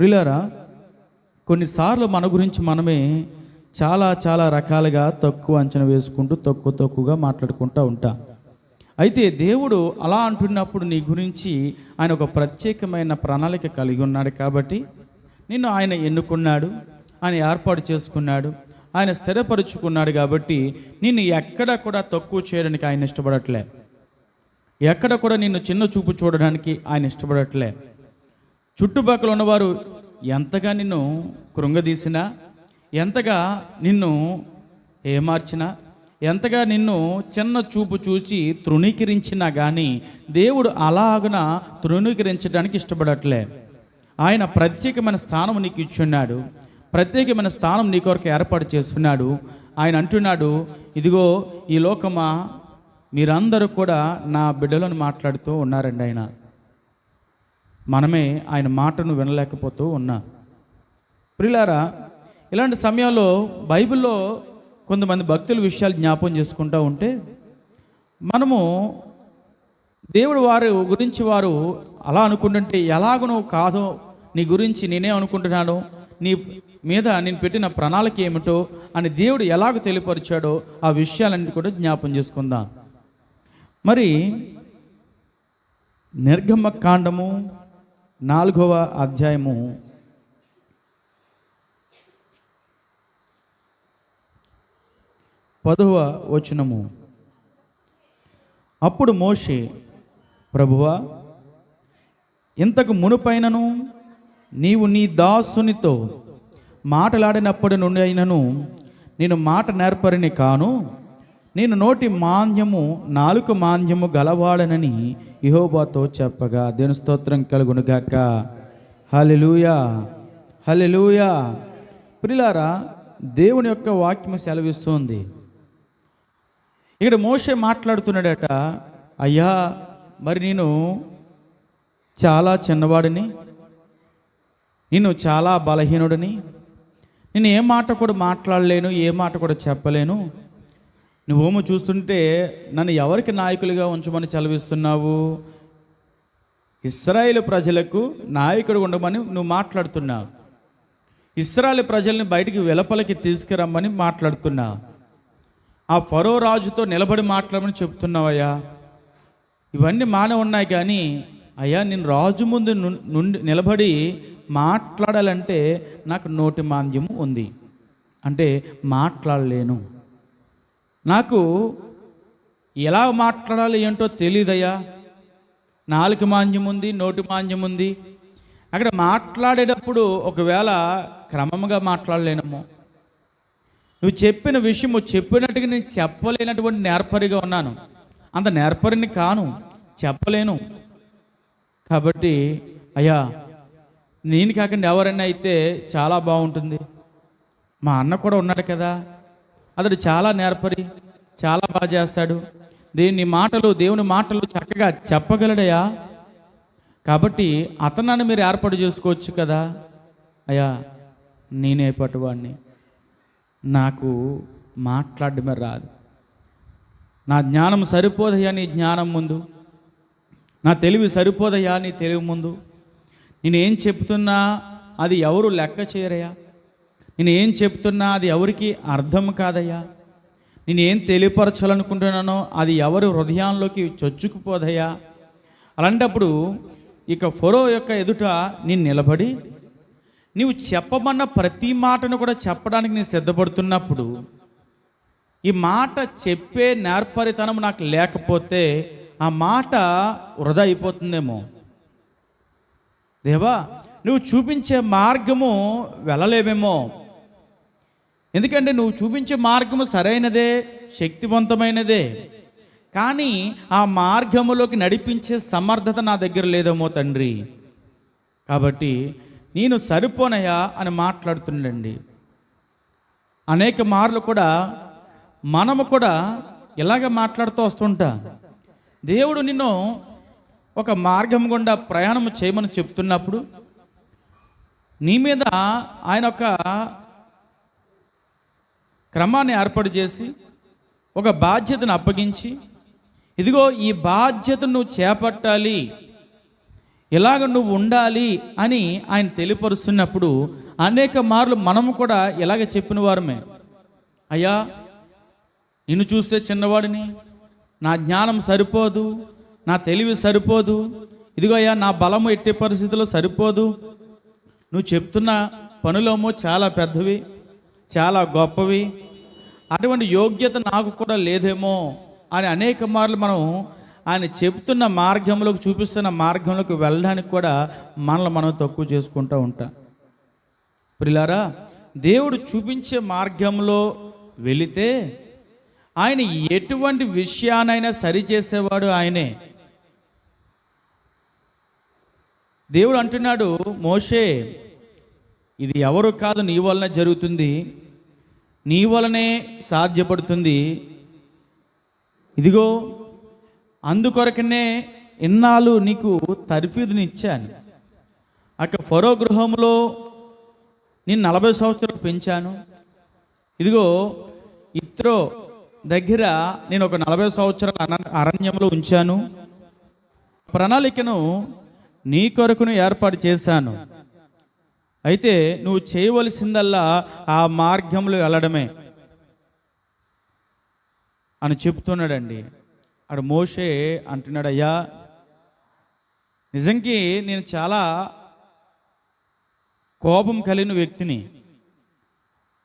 ప్రియులారా, కొన్నిసార్లు మన గురించి మనమే చాలా చాలా రకాలుగా తక్కువ అంచనా వేసుకుంటూ తక్కువగా మాట్లాడుకుంటూ ఉంటాం. అయితే దేవుడు అలా అంటున్నప్పుడు నీ గురించి ఆయన ఒక ప్రత్యేకమైన ప్రణాళిక కలిగి ఉన్నాడు. కాబట్టి నిన్ను ఆయన ఎన్నుకున్నాడు, ఆయన ఏర్పాటు చేసుకున్నాడు, ఆయన స్థిరపరుచుకున్నాడు. కాబట్టి నిన్ను ఎక్కడ కూడా తక్కువ చేయడానికి ఆయన ఇష్టపడట్లే, ఎక్కడ కూడా నిన్ను చిన్న చూపు చూడడానికి ఆయన ఇష్టపడట్లే. చుట్టుపక్కల ఉన్నవారు ఎంతగా నిన్ను కృంగదీసినా, ఎంతగా నిన్ను ఏమార్చినా, ఎంతగా నిన్ను చిన్న చూపు చూసి తృణీకరించినా కానీ దేవుడు అలాగున తృణీకరించడానికి ఇష్టపడట్లే. ఆయన ప్రత్యేకమైన స్థానం నీకు ఇచ్చున్నాడు, ప్రత్యేకమైన స్థానం నీ కొరకు ఏర్పాటు చేస్తున్నాడు. ఆయన అంటున్నాడు, ఇదిగో ఈ లోకమా మీరందరూ కూడా నా బిడ్డలను మాట్లాడుతూ ఉన్నారండి. మనమే ఆయన మాటను వినలేకపోతూ ఉన్నా. ప్రియులారా, ఇలాంటి సమయంలో బైబిల్లో కొంతమంది భక్తుల విషయాలు జ్ఞాపకం చేసుకుంటూ ఉంటే మనము దేవుడు వారి గురించి వారు అలా అనుకుంటుంటే ఎలాగనో కాదో నీ గురించి నేనే అనుకుంటున్నాను, నీ మీద నేను పెట్టిన ప్రణాళిక ఏమిటో అని దేవుడు ఎలాగ తెలియపరిచాడో ఆ విషయాలన్నీ కూడా జ్ఞాపకం చేసుకుందాం. మరి నిర్గమకాండము 4వ అధ్యాయము 10వ వచనము. అప్పుడు మోషే, ప్రభువా, ఇంతకు మునుపైనను నీవు నీ దాసునితో మాటలాడినప్పటి నుండి అయినను నేను మాట నేర్పరిని కాను, నేను నోటి మాంద్యము నాలుక మాంద్యము గలవాడనని యెహోవాతో చెప్పగా. దేవుని స్తోత్రం కలుగునుగాక. హల్లెలూయా, హల్లెలూయా. ప్రియులారా, దేవుని యొక్క వాక్యం సెలవిస్తుంది. ఇక్కడ మోషే మాట్లాడుతున్నాడట, అయ్యా మరి నేను చాలా చిన్నవాడిని, నేను చాలా బలహీనుడిని, నేను ఏ మాట కూడా మాట్లాడలేను, ఏ మాట కూడా చెప్పలేను. నువ్వేమో చూస్తుంటే నన్ను ఎవరికి నాయకులుగా ఉంచమని సెలవిస్తున్నావు? ఇశ్రాయేలు ప్రజలకు నాయకుడు ఉండమని నువ్వు మాట్లాడుతున్నావు, ఇశ్రాయేలు ప్రజల్ని బయటికి వెలుపలికి తీసుకురమ్మని మాట్లాడుతున్నావు, ఆ ఫరో రాజుతో నిలబడి మాట్లాడమని చెప్తున్నావయ్యా. ఇవన్నీ మానే ఉన్నాయి, కానీ అయ్యా నేను రాజు ముందు నుండి నిలబడి మాట్లాడాలంటే నాకు నోటి మాంద్యం ఉంది, అంటే మాట్లాడలేను, నాకు ఎలా మాట్లాడాలి ఏంటో తెలియదయ్యా, నాలుక మాంద్యం ఉంది, నోటి మాంద్యం ఉంది. అక్కడ మాట్లాడేటప్పుడు ఒకవేళ క్రమంగా మాట్లాడలేనమ్మో, నువ్వు చెప్పిన విషయము చెప్పినట్టుగా నేను చెప్పలేనటువంటి నేర్పరిగా ఉన్నాను, అంత నేర్పరిని కాను, చెప్పలేను. కాబట్టి అయ్యా నేను కాకుండా ఎవరైనా అయితే చాలా బాగుంటుంది. మా అన్న కూడా ఉన్నాడు కదా, అతడు చాలా నేర్పరి, చాలా బాగా చేస్తాడు, దేవుని మాటలు చక్కగా చెప్పగలడయ్యా. కాబట్టి అతనని మీరు ఏర్పాటు చేసుకోవచ్చు కదా. అయ్యా నేనే పట్టువాడిని, నాకు మాట్లాడడమే రాదు, నా జ్ఞానం సరిపోదయ్యా నీ జ్ఞానం ముందు, నా తెలివి సరిపోదయ్యా నీ తెలివి ముందు. నేనేం చెప్తున్నా అది ఎవరు లెక్క చేయరయ్యా, నేను ఏం చెప్తున్నా అది ఎవరికి అర్థం కాదయ్యా, నేను ఏం తెలియపరచాలనుకుంటున్నానో అది ఎవరి హృదయాల్లోకి చొచ్చుకుపోదయ్యా. అలాంటప్పుడు ఇక ఫరో యొక్క ఎదుట నేను నిలబడి నీవు చెప్పమన్న ప్రతి మాటను కూడా చెప్పడానికి నేను సిద్ధపడుతున్నప్పుడు ఈ మాట చెప్పే నేర్పరితనం నాకు లేకపోతే ఆ మాట వృధా అయిపోతుందేమో. దేవా, నువ్వు చూపించే మార్గము వెళ్ళలేమేమో, ఎందుకంటే నువ్వు చూపించే మార్గము సరైనదే, శక్తివంతమైనదే, కానీ ఆ మార్గములోకి నడిపించే సమర్థత నా దగ్గర లేదేమో తండ్రి. కాబట్టి నేను సరిపోనయా అని మాట్లాడుతుండండి. అనేక మార్లు కూడా మనము కూడా ఇలాగ మాట్లాడుతూ వస్తుంటా. దేవుడు నిన్ను ఒక మార్గం గుండా ప్రయాణం చేయమని చెప్తున్నప్పుడు నీ మీద ఆయన ఒక క్రమాన్ని ఏర్పాటు చేసి ఒక బాధ్యతను అప్పగించి, ఇదిగో ఈ బాధ్యతను నువ్వు చేపట్టాలి, ఇలాగ నువ్వు ఉండాలి అని ఆయన తెలియపరుస్తున్నప్పుడు అనేక మార్లు మనము కూడా ఇలాగ చెప్పిన వారమే. అయ్యా, నిన్ను చూస్తే చిన్నవాడిని, నా జ్ఞానం సరిపోదు, నా తెలివి సరిపోదు, ఇదిగో అయ్యా నా బలము ఎట్టి పరిస్థితుల్లో సరిపోదు, నువ్వు చెప్తున్న పనులేమో చాలా పెద్దవి, చాలా గొప్పవి, అటువంటి యోగ్యత నాకు కూడా లేదేమో అని అనేక మార్లు మనం ఆయన చెప్తున్న మార్గంలోకి, చూపిస్తున్న మార్గంలోకి వెళ్ళడానికి కూడా మనల్ని మనం తక్కువ చేసుకుంటూ ఉంటాం. ప్రియులారా, దేవుడు చూపించే మార్గంలో వెళితే ఆయన ఎటువంటి విషయానైనా సరిచేసేవాడు ఆయనే. దేవుడు అంటున్నాడు, మోషే, ఇది ఎవరు కాదు, నీ వలన జరుగుతుంది, నీ వలనే సాధ్యపడుతుంది. ఇదిగో అందుకొరకనే ఇన్నాళ్ళు నీకు తర్ఫీదునిచ్చాను. అక్కడ ఫరో గృహంలో నేను 40 సంవత్సరాలు పెంచాను. ఇదిగో ఇత్రో దగ్గర నేను ఒక 40 సంవత్సరాల అరణ్యంలో ఉంచాను. ప్రణాళికను నీ కొరకును ఏర్పాటు చేశాను. అయితే నువ్వు చేయవలసిందల్లా ఆ మార్గంలో వెళ్ళడమే అని చెప్తున్నాడండి. అక్కడ మోషే అంటున్నాడు, అయ్యా నిజంకి నేను చాలా కోపం కలిగిన వ్యక్తిని.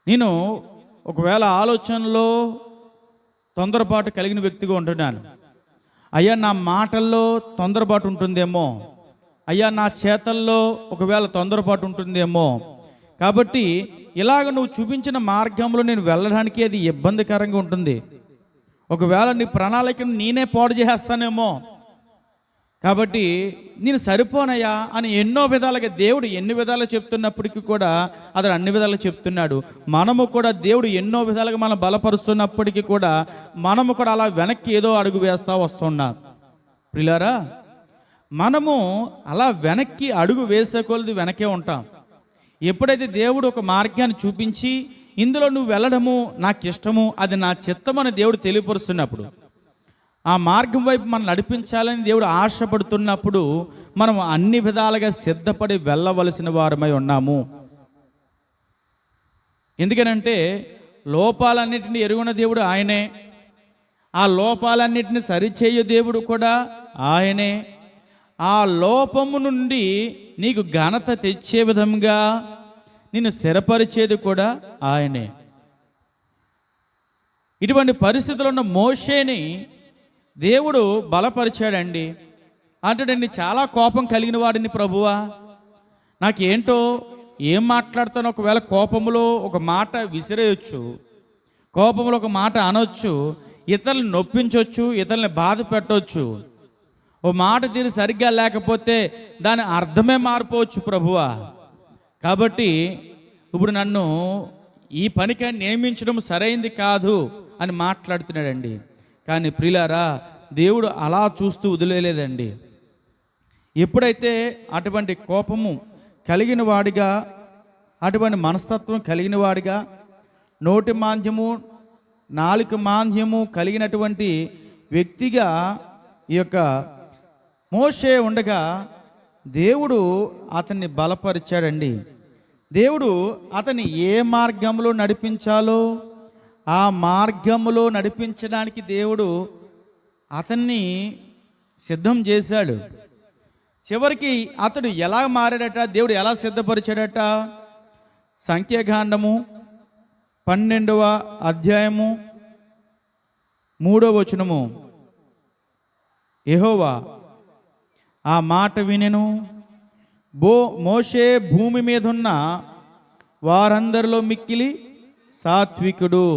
నేను ఒకవేళ ఆలోచనలో తొందరపాటు కలిగిన వ్యక్తిగా ఉంటున్నాను. అయ్యా నా మాటల్లో తొందరపాటు ఉంటుందేమో, అయ్యా నా చేతల్లో ఒకవేళ తొందరపాటు ఉంటుందేమో. కాబట్టి ఇలాగ నువ్వు చూపించిన మార్గంలో నేను వెళ్ళడానికి అది ఇబ్బందికరంగా ఉంటుంది. ఒకవేళ నీ ప్రణాళికను నేనే పాడు చేస్తానేమో. కాబట్టి నేను సరిపోనయ్యా అని ఎన్నో విధాలుగా దేవుడు ఎన్ని విధాలుగా చెప్తున్నప్పటికీ కూడా అతడు అన్ని విధాలుగా చెప్తున్నాడు. మనము కూడా దేవుడు ఎన్నో విధాలుగా మనం బలపరుస్తున్నప్పటికీ కూడా మనము కూడా అలా వెనక్కి ఏదో అడుగు వేస్తూ వస్తున్నాం. ప్రియులారా, మనము అలా వెనక్కి అడుగు వేసే కొలది వెనకే ఉంటాం. ఎప్పుడైతే దేవుడు ఒక మార్గాన్ని చూపించి ఇందులో నువ్వు వెళ్ళడము నాకు ఇష్టము, అది నా చిత్తమని దేవుడు తెలియపరుస్తున్నప్పుడు, ఆ మార్గం వైపు మనం నడిపించాలని దేవుడు ఆశపడుతున్నప్పుడు మనం అన్ని విధాలుగా సిద్ధపడి వెళ్ళవలసిన వారమై ఉన్నాము. ఎందుకనంటే లోపాలన్నిటిని ఎరుగున్న దేవుడు ఆయనే, ఆ లోపాలన్నిటిని సరిచేయు దేవుడు కూడా ఆయనే. ఆ లోపము నుండి నీకు ఘనత తెచ్చే విధంగా నిన్ను స్థిరపరిచేది కూడా ఆయనే. ఇటువంటి పరిస్థితుల్లో ఉన్న మోషేని దేవుడు బలపరిచాడండి. అంటాడండి, చాలా కోపం కలిగిన వాడిని ప్రభువా, నాకేంటో ఏం మాట్లాడతానో, ఒకవేళ కోపంలో ఒక మాట విసిరేయచ్చు, కోపంలో ఒక మాట అనొచ్చు, ఇతరులను నొప్పించవచ్చు, ఇతరులని బాధ పెట్టవచ్చు. ఓ మాట తీరు సరిగ్గా లేకపోతే దాని అర్థమే మారిపోవచ్చు ప్రభువా. కాబట్టి ఇప్పుడు నన్ను ఈ పనికి నియమించడం సరైంది కాదు అని మాట్లాడుతున్నాడండి. కానీ ప్రియులారా, దేవుడు అలా చూస్తూ వదిలేలేదండి. ఎప్పుడైతే అటువంటి కోపము కలిగిన వాడిగా, అటువంటి మనస్తత్వం కలిగిన వాడిగా, నోటి మాంద్యము నాలుక మాంద్యము కలిగినటువంటి వ్యక్తిగా ఈ యొక్క మోషే ఉండగా దేవుడు అతన్ని బలపరిచాడండి. దేవుడు అతన్ని ఏ మార్గంలో నడిపించాలో ఆ మార్గంలో నడిపించడానికి దేవుడు అతన్ని సిద్ధం చేశాడు. చివరికి అతడు ఎలా మారాడట, దేవుడు ఎలా సిద్ధపరిచాడట? సంఖ్యాకాండము 12వ అధ్యాయము 3వ వచనము, యెహోవా ఆ మాట వినెను, మోషే భూమి మీదున్న వారందరిలో మిక్కిలి సాత్వికుడు.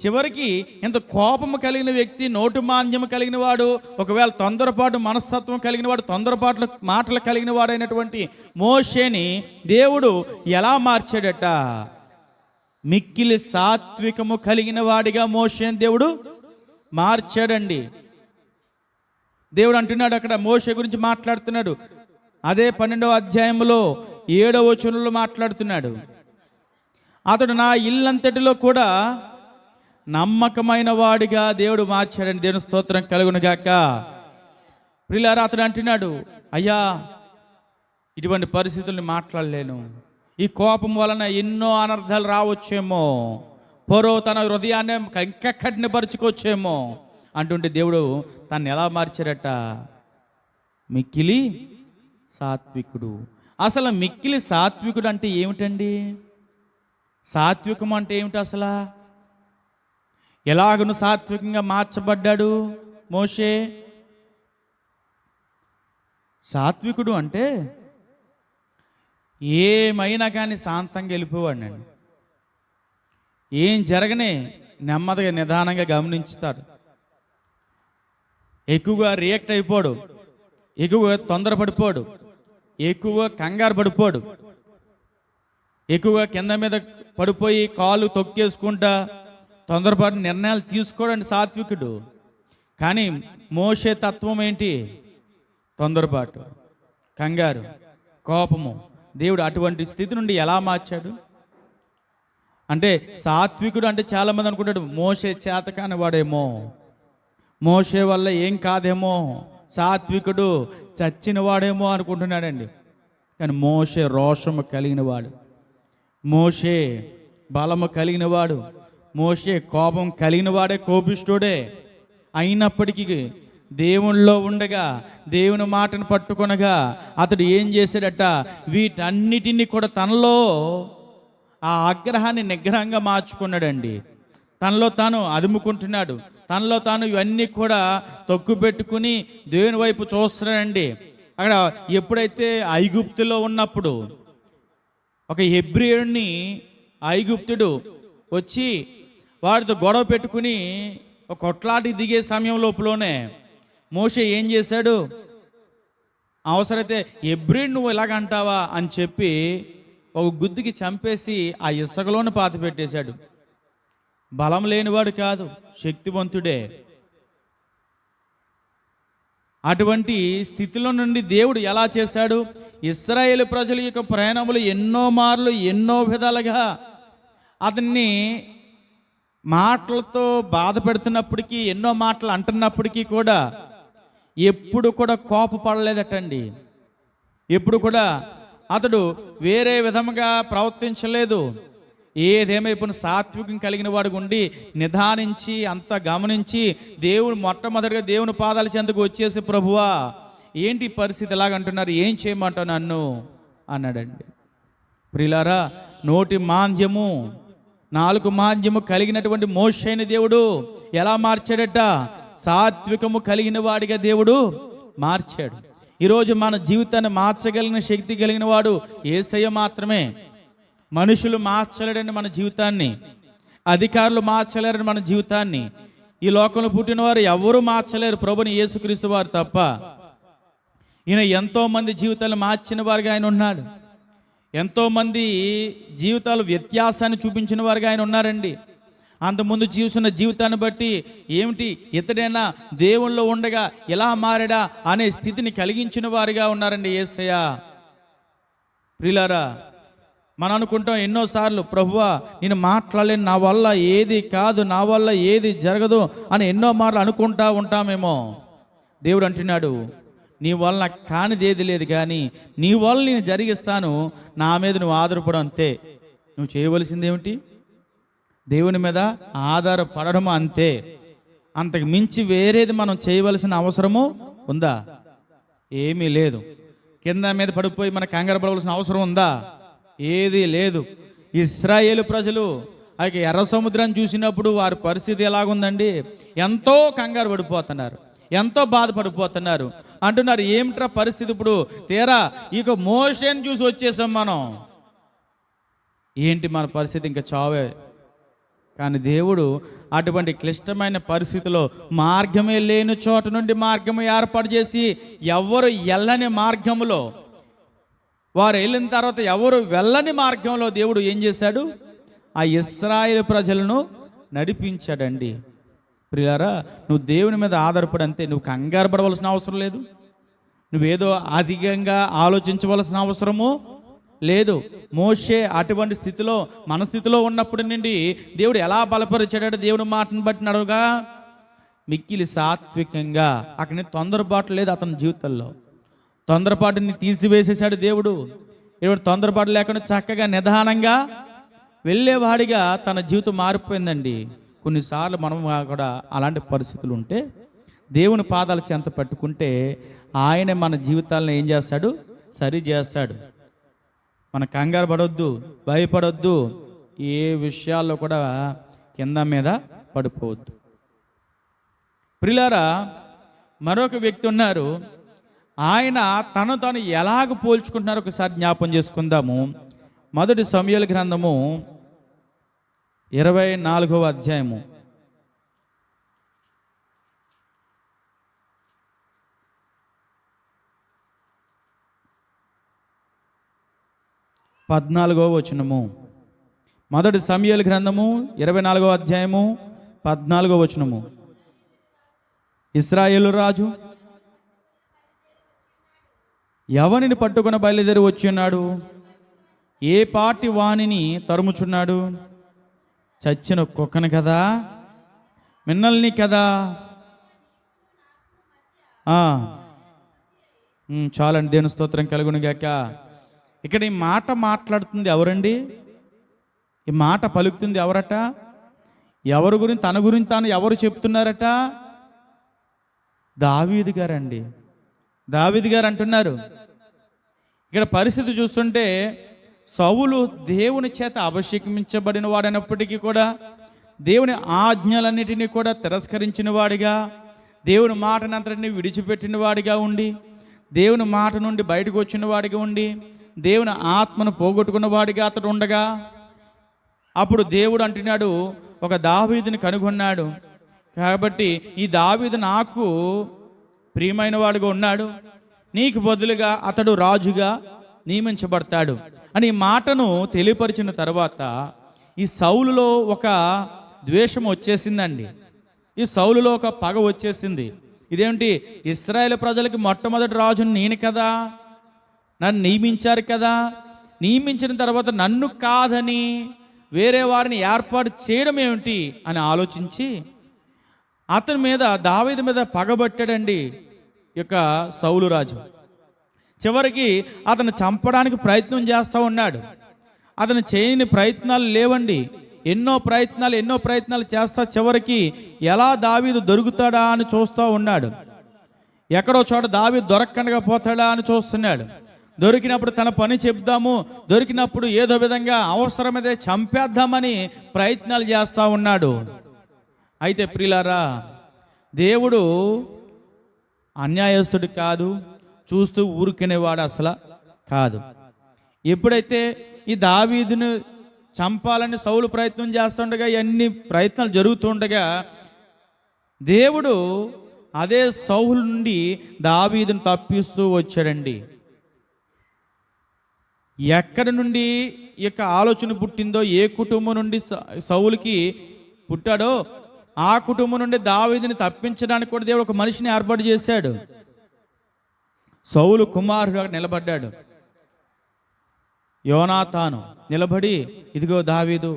చివరికి ఇంత కోపము కలిగిన వ్యక్తి, నోటు మాంద్యము కలిగిన వాడు, ఒకవేళ తొందరపాటు మనస్తత్వం కలిగిన వాడు, తొందరపాటు మాటలు కలిగిన వాడు అయినటువంటి మోషేని దేవుడు ఎలా మార్చాడట? మిక్కిలి సాత్వికము కలిగిన వాడిగా మోషేని దేవుడు మార్చాడండి. దేవుడు అంటున్నాడు, అక్కడ మోషే గురించి మాట్లాడుతున్నాడు. అదే 12వ అధ్యాయంలో 7వ వచనంలో మాట్లాడుతున్నాడు. అతడు నా ఇల్లంతటిలో కూడా నమ్మకమైన వాడిగా దేవుడు మార్చాడని. దేవుని స్తోత్రం కలుగును గాక. ప్రియులారా, అతడు అంటున్నాడు, అయ్యా ఇటువంటి పరిస్థితుల్ని మాట్లాడలేను, ఈ కోపం వలన ఎన్నో అనర్థాలు రావచ్చేమో, పొరో తన హృదయాన్ని ఇంకా కఠినపరుచుకోవచ్చేమో అంటుంటే దేవుడు తను ఎలా మార్చారట? మిక్కిలి సాత్వికుడు. అసలు మిక్కిలి సాత్వికుడు అంటే ఏమిటండి? సాత్వికం అంటే ఏమిటి అసలు? ఎలాగను సాత్వికంగా మార్చబడ్డాడు మోషే? సాత్వికుడు అంటే ఏమైనా కానీ శాంతంగా వెళ్ళిపోవాడండి. ఏం జరగనే నెమ్మదిగా నిదానంగా గమనించుతాడు. ఎక్కువగా రియాక్ట్ అయిపోడు, ఎక్కువగా తొందరపడిపోడు, ఎక్కువగా కంగారు పడిపోడు, ఎక్కువగా కింద మీద పడిపోయి కాలు తొక్కేసుకుంటా తొందరపాటు నిర్ణయాలు తీసుకోవడానికి సాత్వికుడు. కానీ మోషే తత్వం ఏంటి? తొందరపాటు, కంగారు, కోపము. దేవుడు అటువంటి స్థితి నుండి ఎలా మార్చాడు అంటే, సాత్వికుడు అంటే చాలామంది అనుకుంటాడు మోషే చేతకాని వాడేమో, మోషే వల్ల ఏం కాదేమో, సాత్వికుడు చచ్చిన వాడేమో అనుకుంటున్నాడండి. కానీ మోషే రోషము కలిగిన వాడు, మోషే బలము కలిగిన వాడు, మోషే కోపం కలిగిన వాడే, కోపిష్ఠుడే. అయినప్పటికీ దేవునిలో ఉండగా, దేవుని మాటను పట్టుకొనగా అతడు ఏం చేశాడట? వీటన్నిటినీ కూడా తనలో ఆ ఆగ్రహాన్ని నిగ్రహంగా మార్చుకున్నాడండి. తనలో తాను అదుముకుంటున్నాడు, తనలో తాను ఇవన్నీ కూడా తొక్కు పెట్టుకుని దేవుని వైపు చూస్తున్నాడండి. అక్కడ ఎప్పుడైతే ఐగుప్తులో ఉన్నప్పుడు ఒక హెబ్రీయుడిని ఐగుప్తుడు వచ్చి వాడితో గొడవ పెట్టుకుని ఒక కొట్లాటి దిగే సమయం లోపలనే మోషే ఏం చేశాడు? అవసరమైతే హెబ్రీయుడు నువ్వు ఇలాగంటావా అని చెప్పి ఒక గుద్దికి చంపేసి ఆ ఇసుకలోనే పాతి పెట్టేశాడు. బలం లేనివాడు కాదు, శక్తివంతుడే. అటువంటి స్థితిలో నుండి దేవుడు ఎలా చేశాడు? ఇశ్రాయేలు ప్రజల యొక్క ప్రయాణములు ఎన్నో మార్లు ఎన్నో విధాలుగా అతన్ని మాటలతో బాధ పెడుతున్నప్పటికీ, ఎన్నో మాటలు అంటున్నప్పటికీ కూడా ఎప్పుడు కూడా కోపపడలేదటండి. ఎప్పుడు కూడా అతడు వేరే విధముగా ప్రవర్తించలేదు. ఏదేమైపోయిన సాత్వికం కలిగిన వాడికి ఉండి నిదానించి అంత గమనించి దేవుడు మొట్టమొదటిగా దేవుని పాదాల చెంతకు వచ్చేసి, ప్రభువా ఏంటి పరిస్థితి ఎలాగంటున్నారు, ఏం చేయమంటావు నన్ను అన్నాడండి. ప్రియులారా, నోటి మాంద్యము నాలుగు మాంద్యము కలిగినటువంటి మోషేని దేవుడు ఎలా మార్చాడట? సాత్వికము కలిగిన వాడిగా దేవుడు మార్చాడు. ఈరోజు మన జీవితాన్ని మార్చగలిగిన శక్తి కలిగిన వాడు యేసయ్య మాత్రమే. మనుషులు మార్చలేడండి మన జీవితాన్ని, అధికారులు మార్చలేరని మన జీవితాన్ని. ఈ లోకంలో పుట్టిన వారు ఎవరూ మార్చలేరు ప్రభుని యేసుక్రీస్తు వారు తప్ప. ఈయన ఎంతోమంది జీవితాలు మార్చిన వారుగా ఆయన ఉన్నాడు. ఎంతోమంది జీవితాలు వ్యత్యాసాన్ని చూపించిన వారుగా ఆయన ఉన్నారండి. అంతకుముందు జీవిస్తున్న జీవితాన్ని బట్టి ఏమిటి, ఇతడైనా దేవుల్లో ఉండగా ఎలా మారాడా అనే స్థితిని కలిగించిన వారుగా ఉన్నారండి యేసయ్య. ప్రియులారా, మనం అనుకుంటాం ఎన్నోసార్లు, ప్రభువా నేను మాట్లాడలేను, నా వల్ల ఏది కాదు, నా వల్ల ఏది జరగదు అని ఎన్నో మార్లు అనుకుంటా ఉంటామేమో. దేవుడు అంటున్నాడు, నీ వల్ల నాకు కానిది ఏది లేదు, కానీ నీ వల్ల నేను జరిగిస్తాను, నా మీద నువ్వు ఆధారపడు, అంతే. నువ్వు చేయవలసింది ఏమిటి? దేవుని మీద ఆధారపడడం, అంతే. అంతకు మించి వేరేది మనం చేయవలసిన అవసరము ఉందా? ఏమీ లేదు. కింద మీద పడిపోయి మన కంగారు పడవలసిన అవసరం ఉందా? ఏదీ లేదు. ఇశ్రాయేలు ప్రజలు ఆ ఎర్ర సముద్రాన్ని చూసినప్పుడు వారి పరిస్థితి ఎలాగుందండి? ఎంతో కంగారు పడిపోతున్నారు, ఎంతో బాధపడిపోతున్నారు. అంటున్నారు, ఏమిట్రా పరిస్థితి ఇప్పుడు? తీరా ఇక మోషేని చూసి వచ్చేసాం మనం, ఏంటి మన పరిస్థితి? ఇంకా చావే. కానీ దేవుడు అటువంటి క్లిష్టమైన పరిస్థితిలో మార్గమే లేని చోట నుండి మార్గము ఏర్పాటు చేసి, ఎవరు వెళ్ళని మార్గములో, వారు వెళ్ళిన తర్వాత ఎవరు వెళ్ళని మార్గంలో దేవుడు ఏం చేశాడు? ఆ ఇశ్రాయేలు ప్రజలను నడిపించాడండి. ప్రియారా, నువ్వు దేవుని మీద ఆధారపడి, అంతే. నువ్వు కంగారు పడవలసిన అవసరం లేదు, నువ్వేదో అధికంగా ఆలోచించవలసిన అవసరము లేదు. మోషే అటువంటి స్థితిలో, మన స్థితిలో ఉన్నప్పటి నుండి దేవుడు ఎలా బలపరిచాడు? దేవుని మాటను బట్టి నడుగా మిక్కిలి సాత్వికంగా. అక్కడ తొందరపాటు లేదు అతని జీవితంలో. తొందరపాటుని తీసివేసేశాడు దేవుడు. ఇప్పుడు తొందరపాటు లేకుండా చక్కగా నిదానంగా వెళ్ళేవాడిగా తన జీవితం మారిపోయిందండి. కొన్నిసార్లు మనం కూడా అలాంటి పరిస్థితులు ఉంటే దేవుని పాదాల చెంత పట్టుకుంటే ఆయనే మన జీవితాలను ఏం చేస్తాడు? సరి చేస్తాడు. మన కంగారు పడొద్దు, భయపడొద్దు, ఏ విషయాల్లో కూడా కింద మీద పడిపోవద్దు. ప్రియులారా, మరొక వ్యక్తి ఉన్నారు. ఆయన తను తాను ఎలాగ పోల్చుకుంటున్నారో ఒకసారి జ్ఞాపం చేసుకుందాము. మొదటి సమూయేలు గ్రంథము 24వ అధ్యాయము 14వ వచనము. మొదటి సమూయేలు గ్రంథము 24వ అధ్యాయము 14వ వచనము. ఇశ్రాయేలు రాజు ఎవరిని పట్టుకుని బయలుదేరి వచ్చి ఉన్నాడు? ఏ పాటి వాణిని తరుముచున్నాడు? చచ్చిన కుక్కను కదా, మిన్నల్ని కదా. చాలండి, దేవుని స్తోత్రం కలుగును గాక. ఇక్కడ ఈ మాట మాట్లాడుతుంది ఎవరండి? ఈ మాట పలుకుతుంది ఎవరట? ఎవరి గురించి? తన గురించి తాను ఎవరు చెప్తున్నారట? దావీదు గారండి. దావీదు గారు అంటున్నారు. ఇక్కడ పరిస్థితి చూస్తుంటే సౌలు దేవుని చేత అభిషేకించబడిన వాడైనప్పటికీ కూడా దేవుని ఆజ్ఞలన్నిటినీ కూడా తిరస్కరించిన వాడిగా, దేవుని మాటనంతటిని విడిచిపెట్టిన వాడిగా ఉండి, దేవుని మాట నుండి బయటకు వచ్చిన వాడిగా ఉండి, దేవుని ఆత్మను పోగొట్టుకున్న వాడిగా అతడు ఉండగా, అప్పుడు దేవుడు అంటున్నాడు, ఒక దావీదుని కనుగొన్నాడు కాబట్టి ఈ దావీదు నాకు ప్రియమైన వాడుగా ఉన్నాడు, నీకు బదులుగా అతడు రాజుగా నియమించబడతాడు అని ఈ మాటను తెలియపరిచిన తర్వాత ఈ సౌలులో ఒక ద్వేషం వచ్చేసిందండి. ఈ సౌలులో ఒక పగ వచ్చేసింది. ఇదేంటి? ఇశ్రాయేలు ప్రజలకి మొట్టమొదటి రాజుని నేను కదా, నన్ను నియమించారు కదా, నియమించిన తర్వాత నన్ను కాదని వేరే వారిని ఏర్పాటు చేయడం ఏమిటి అని ఆలోచించి అతని మీద, దావీదు మీద పగబట్టాడండి ఈ యొక్క సౌలు రాజు. చివరికి అతను చంపడానికి ప్రయత్నం చేస్తూ ఉన్నాడు. అతను చేయని ప్రయత్నాలు లేవండి, ఎన్నో ప్రయత్నాలు చేస్తా చివరికి ఎలా దావీదు దొరుకుతాడా అని చూస్తూ ఉన్నాడు. ఎక్కడో చోట దావీదు దొరకకుండా పోతాడా అని చూస్తున్నాడు. దొరికినప్పుడు తన పని చెప్దాము, దొరికినప్పుడు ఏదో విధంగా అవసరమైతే చంపేద్దామని ప్రయత్నాలు చేస్తూ ఉన్నాడు. అయితే ప్రియులారా, దేవుడు అన్యాయస్తుడు కాదు, చూస్తూ ఊరుకునేవాడు అసలు కాదు. ఎప్పుడైతే ఈ దావీదును చంపాలని సౌలు ప్రయత్నం చేస్తుండగా, ఎన్ని ప్రయత్నాలు జరుగుతుండగా దేవుడు అదే సౌలు నుండి దావీదును తప్పిస్తూ వచ్చాడండి. ఎక్కడి నుండి ఈ యొక్క ఆలోచన పుట్టిందో, ఏ కుటుంబం నుండి సౌలుకి పుట్టాడో ఆ కుటుంబం నుండి దావీదుని తప్పించడానికి కూడా దేవుడు ఒక మనిషిని ఏర్పాటు చేశాడు. సౌలు కుమారుడు నిలబడ్డాడు. యోనాతాను నిలబడి, ఇదిగో దావీదు,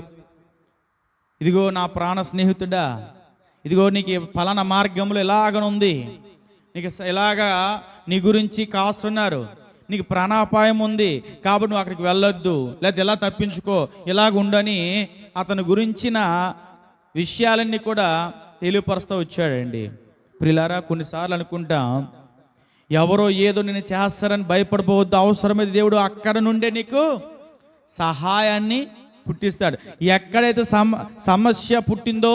ఇదిగో నా ప్రాణ స్నేహితుడా, ఇదిగో నీకు ఫలానా మార్గంలో ఇలాగనుంది, నీకు ఇలాగా నీ గురించి కాస్తున్నారు, నీకు ప్రాణాపాయం ఉంది కాబట్టి నువ్వు అక్కడికి వెళ్ళొద్దు, లేదా ఇలా తప్పించుకో, ఇలాగ ఉండని అతని గురించిన విషయాలన్నీ కూడా తెలియపరుస్తూ వచ్చాడండి. ప్రియులారా, కొన్నిసార్లు అనుకుంటాం ఎవరో ఏదో నేను చేస్తారని భయపడిపోవద్దు. అవసరమైతే దేవుడు అక్కడ నుండే నీకు సహాయాన్ని పుట్టిస్తాడు. ఎక్కడైతే సమస్య పుట్టిందో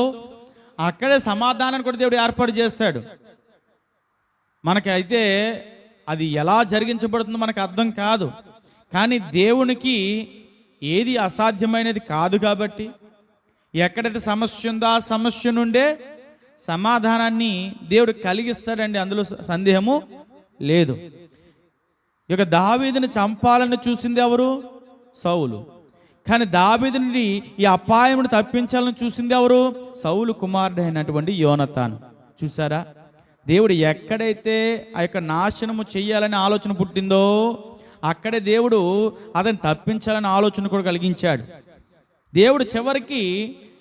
అక్కడే సమాధానాన్ని కూడా దేవుడు ఏర్పాటు చేస్తాడు. మనకైతే అది ఎలా జరిగించబడుతుందో మనకు అర్థం కాదు, కానీ దేవునికి ఏది అసాధ్యమైనది కాదు. కాబట్టి ఎక్కడైతే సమస్య ఉందో ఆ సమస్య నుండే సమాధానాన్ని దేవుడు కలిగిస్తాడండి, అందులో సందేహము లేదు. ఇక దావీదుని చంపాలని చూసింది ఎవరు? సౌలు. కానీ దావీదుని ఈ అపాయమును తప్పించాలని చూసింది ఎవరు? సౌలు కుమారుడు అయినటువంటి యోనతాను. చూసారా, దేవుడు ఎక్కడైతే ఆ యొక్క నాశనము చెయ్యాలని ఆలోచన పుట్టిందో అక్కడే దేవుడు అతన్ని తప్పించాలని ఆలోచన కూడా కలిగించాడు. దేవుడు చివరికి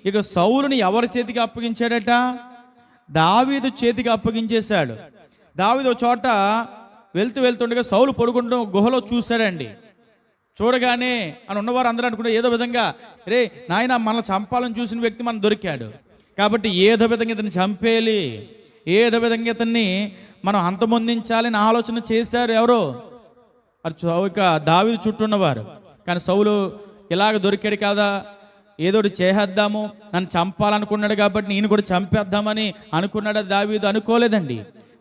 ఇక సౌలుని ఎవరి చేతికి అప్పగించాడట? దావీదు చేతికి అప్పగించేశాడు. దావీదు చోట వెళ్తుండగా సౌలు పడుకుంటూ గుహలో చూశాడండి. చూడగానే అని ఉన్నవారు అందరూ అనుకుంటే ఏదో విధంగా, రే నాయన మనల్ని చంపాలని చూసిన వ్యక్తి మనం దొరికాడు కాబట్టి ఏదో విధంగా ఇతన్ని చంపేయాలి, ఏదో విధంగా ఇతన్ని మనం అంతమొందించాలని ఆలోచన చేశారు ఎవరో ఇక దావీదు చుట్టూ ఉన్నవారు. కానీ సౌలు ఇలాగ దొరికాడు కదా, ఏదోటి చేసేద్దాము, నన్ను చంపాలనుకున్నాడు కాబట్టి నేను కూడా చంపేద్దామని అనుకున్నాడు దావీదు. అనుకోలేదండి.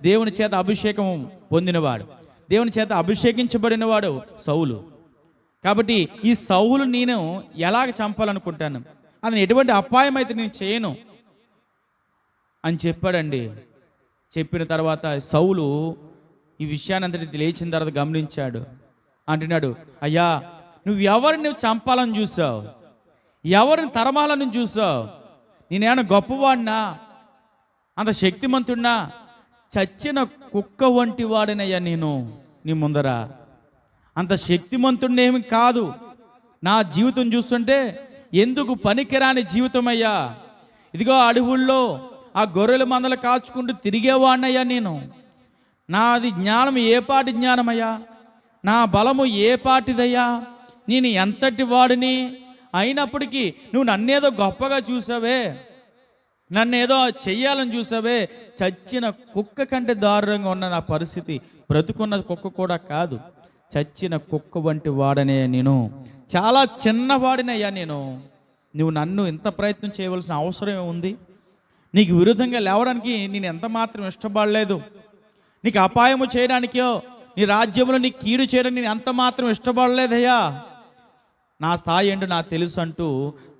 దేవుని చేత అభిషేకం పొందినవాడు, దేవుని చేత అభిషేకించబడినవాడు సౌలు. కాబట్టి ఈ సౌలు నేను ఎలాగ చంపాలనుకుంటాను, అది ఎటువంటి అపాయం అయితే నేను చేయను అని చెప్పాడండి. చెప్పిన తర్వాత సౌలు ఈ విషయాన్ని అంతటి లేచిన తర్వాత గమనించాడు. అంటున్నాడు, అయ్యా నువ్వు చంపాలని చూసావు, ఎవరిని తరమాలని చూసావు, నేనేమన్నా గొప్పవాడినా, అంత శక్తిమంతుడినా? చచ్చిన కుక్క వంటి వాడినయ్యా నేను నీ ముందర, అంత శక్తిమంతుడినేమి కాదు. నా జీవితం చూస్తుంటే ఎందుకు పనికిరాని జీవితం అయ్యా. ఇదిగో అడవుల్లో ఆ గొర్రెల మందలు కాచుకుంటూ తిరిగేవాడినయ్యా నేను. నాది జ్ఞానం ఏ పాటి జ్ఞానమయ్యా, నా బలము ఏ పాటిదయ్యా, నేను ఎంతటి వాడిని. అయినప్పటికీ నువ్వు నన్నేదో గొప్పగా చూసావే, నన్నేదో చెయ్యాలని చూసావే. చచ్చిన కుక్క కంటే దారుణంగా ఉన్న నా పరిస్థితి, బ్రతుకున్న కుక్క కూడా కాదు, చచ్చిన కుక్క వంటి వాడనే నేను, చాలా చిన్నవాడినయ్యా నేను. నువ్వు నన్ను ఎంత ప్రయత్నం చేయవలసిన అవసరం ఉంది? నీకు విరుద్ధంగా లేవడానికి నేను ఎంత మాత్రం ఇష్టపడలేదు. నీకు అపాయము చేయడానికో నీ రాజ్యంలో నీకు కీడు చేయడానికి నేను ఎంత మాత్రం ఇష్టపడలేదయ్యా. నా స్థాయి ఏంటో నాకు తెలుసు అంటూ